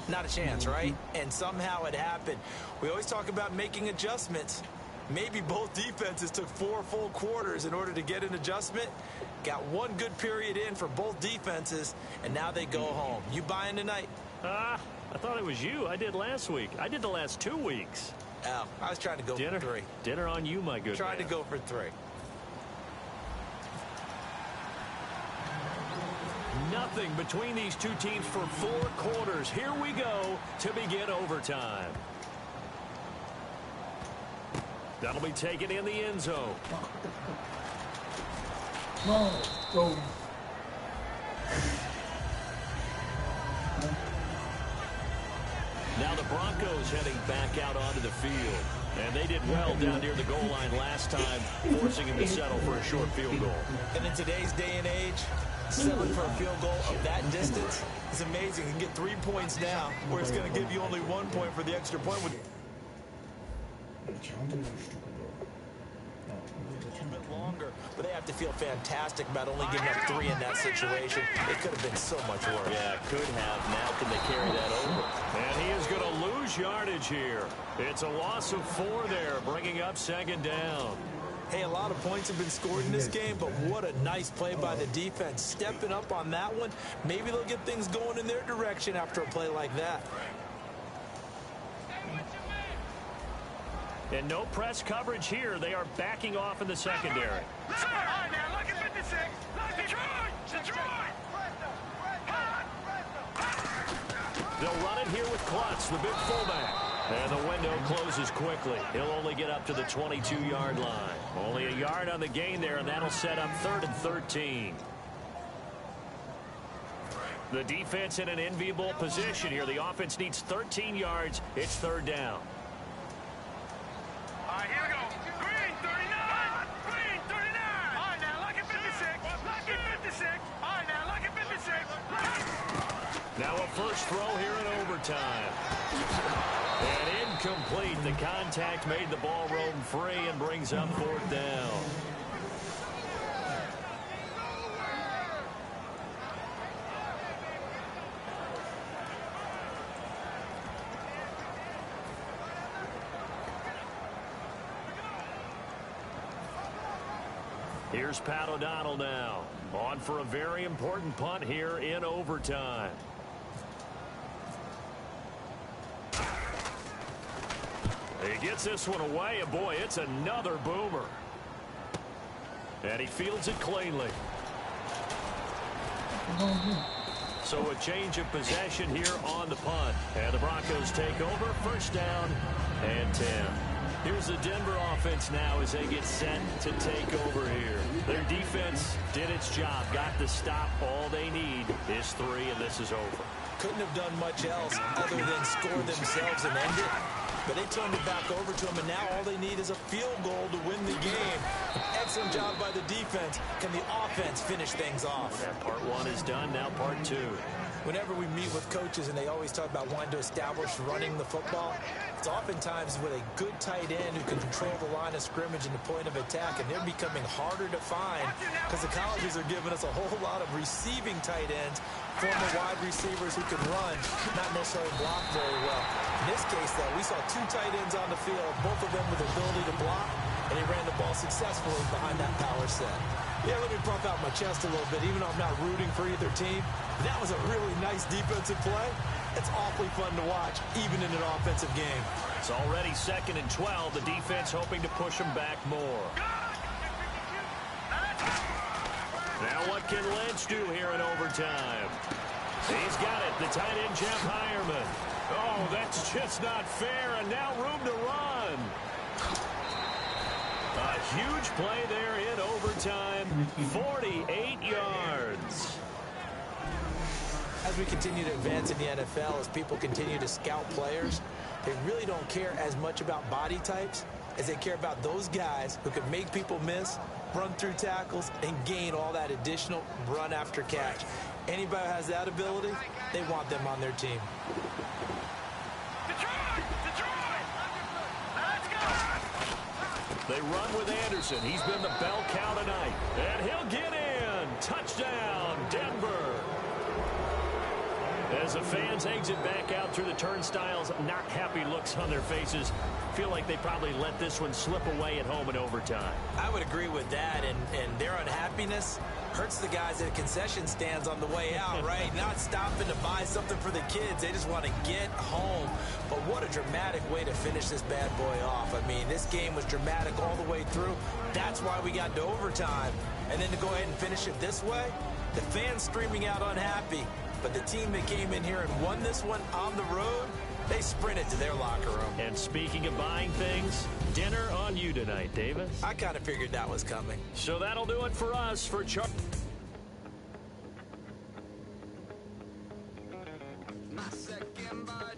Not a chance, right? And somehow it happened. We always talk about making adjustments. Maybe both defenses took 4 full quarters in order to get an adjustment. Got 1 good period in for both defenses, and now they go home. You buying tonight? I thought it was you. I did last week. I did the last 2 weeks. Oh, I was trying to go for 3. Dinner on you, my good Tried man. to go for 3. Nothing between these two teams for 4 quarters. Here we go to begin overtime. That'll be taken in the end zone. Go. Now the Broncos heading back out onto the field. And they did well down near the goal line last time, forcing him to settle for a short field goal. And in today's day and age, settling for a field goal of that distance is amazing. You can get 3 points now, where it's going to give you only 1 point for the extra point. Longer, but they have to feel fantastic about only giving up 3 in that situation. It could have been so much worse. Yeah, could have. Now can they carry that over? And he is going to lose yardage here. It's a loss of 4 there, bringing up 2nd down. Hey, a lot of points have been scored in this game, but what a nice play by the defense. Stepping up on that one, maybe they'll get things going in their direction after a play like that. And no press coverage here. They are backing off in the secondary. All right, now, look at 56. Look, Detroit! They'll run it here with Klutz, the big fullback. And the window closes quickly. He'll only get up to the 22-yard line. Only a yard on the gain there, and that'll set up 3rd and 13. The defense in an enviable position here. The offense needs 13 yards. It's 3rd down. All right, here we go. Green, 39. Green, 39. All right, now, look at 56. Look at 56. All right, now, look at 56. Now a first throw here in overtime. And incomplete. The contact made the ball roam free and brings up 4th down. Here's Pat O'Donnell now. On for a very important punt here in overtime. He gets this one away, and boy, it's another boomer. And he fields it cleanly. So a change of possession here on the punt. And the Broncos take over. First down and 10. Here's the Denver offense now as they get set to take over here. Their defense did its job. Got the stop. All they need is 3, and this is over. Couldn't have done much else other than score themselves and end it. But they turned it back over to them, and now all they need is a field goal to win the game. Excellent job by the defense. Can the offense finish things off? That part 1 is done. Now part 2. Whenever we meet with coaches and they always talk about wanting to establish running the football, it's oftentimes with a good tight end who can control the line of scrimmage and the point of attack, and they're becoming harder to find because the colleges are giving us a whole lot of receiving tight ends, former wide receivers who can run, not necessarily block very well. In this case, though, we saw 2 tight ends on the field, both of them with the ability to block, and he ran the ball successfully behind that power set. Yeah, let me puff out my chest a little bit, even though I'm not rooting for either team. That was a really nice defensive play. It's awfully fun to watch, even in an offensive game. It's already 2nd and 12. The defense hoping to push them back more. Now what can Lynch do here in overtime? He's got it. The tight end, Jeff Heuerman. Oh, that's just not fair, and now room to run. A huge play there in overtime. 48 yards. As we continue to advance in the NFL, as people continue to scout players, they really don't care as much about body types as they care about those guys who can make people miss, run through tackles, and gain all that additional run after catch. Anybody who has that ability, they want them on their team. They run with Anderson. He's been the bell cow tonight. And he'll get in. Touchdown, Denver. As the fans exit back out through the turnstiles, not happy looks on their faces. Feel like they probably let this one slip away at home in overtime. I would agree with that, and their unhappiness hurts the guys at concession stands on the way out, right? Not stopping to buy something for the kids. They just want to get home. But what a dramatic way to finish this bad boy off. I mean, this game was dramatic all the way through. That's why we got to overtime. And then to go ahead and finish it this way, the fans streaming out unhappy. But the team that came in here and won this one on the road, they sprinted to their locker room. And speaking of buying things, dinner on you tonight, Davis. I kind of figured that was coming. So that'll do it for us for Char. My second body.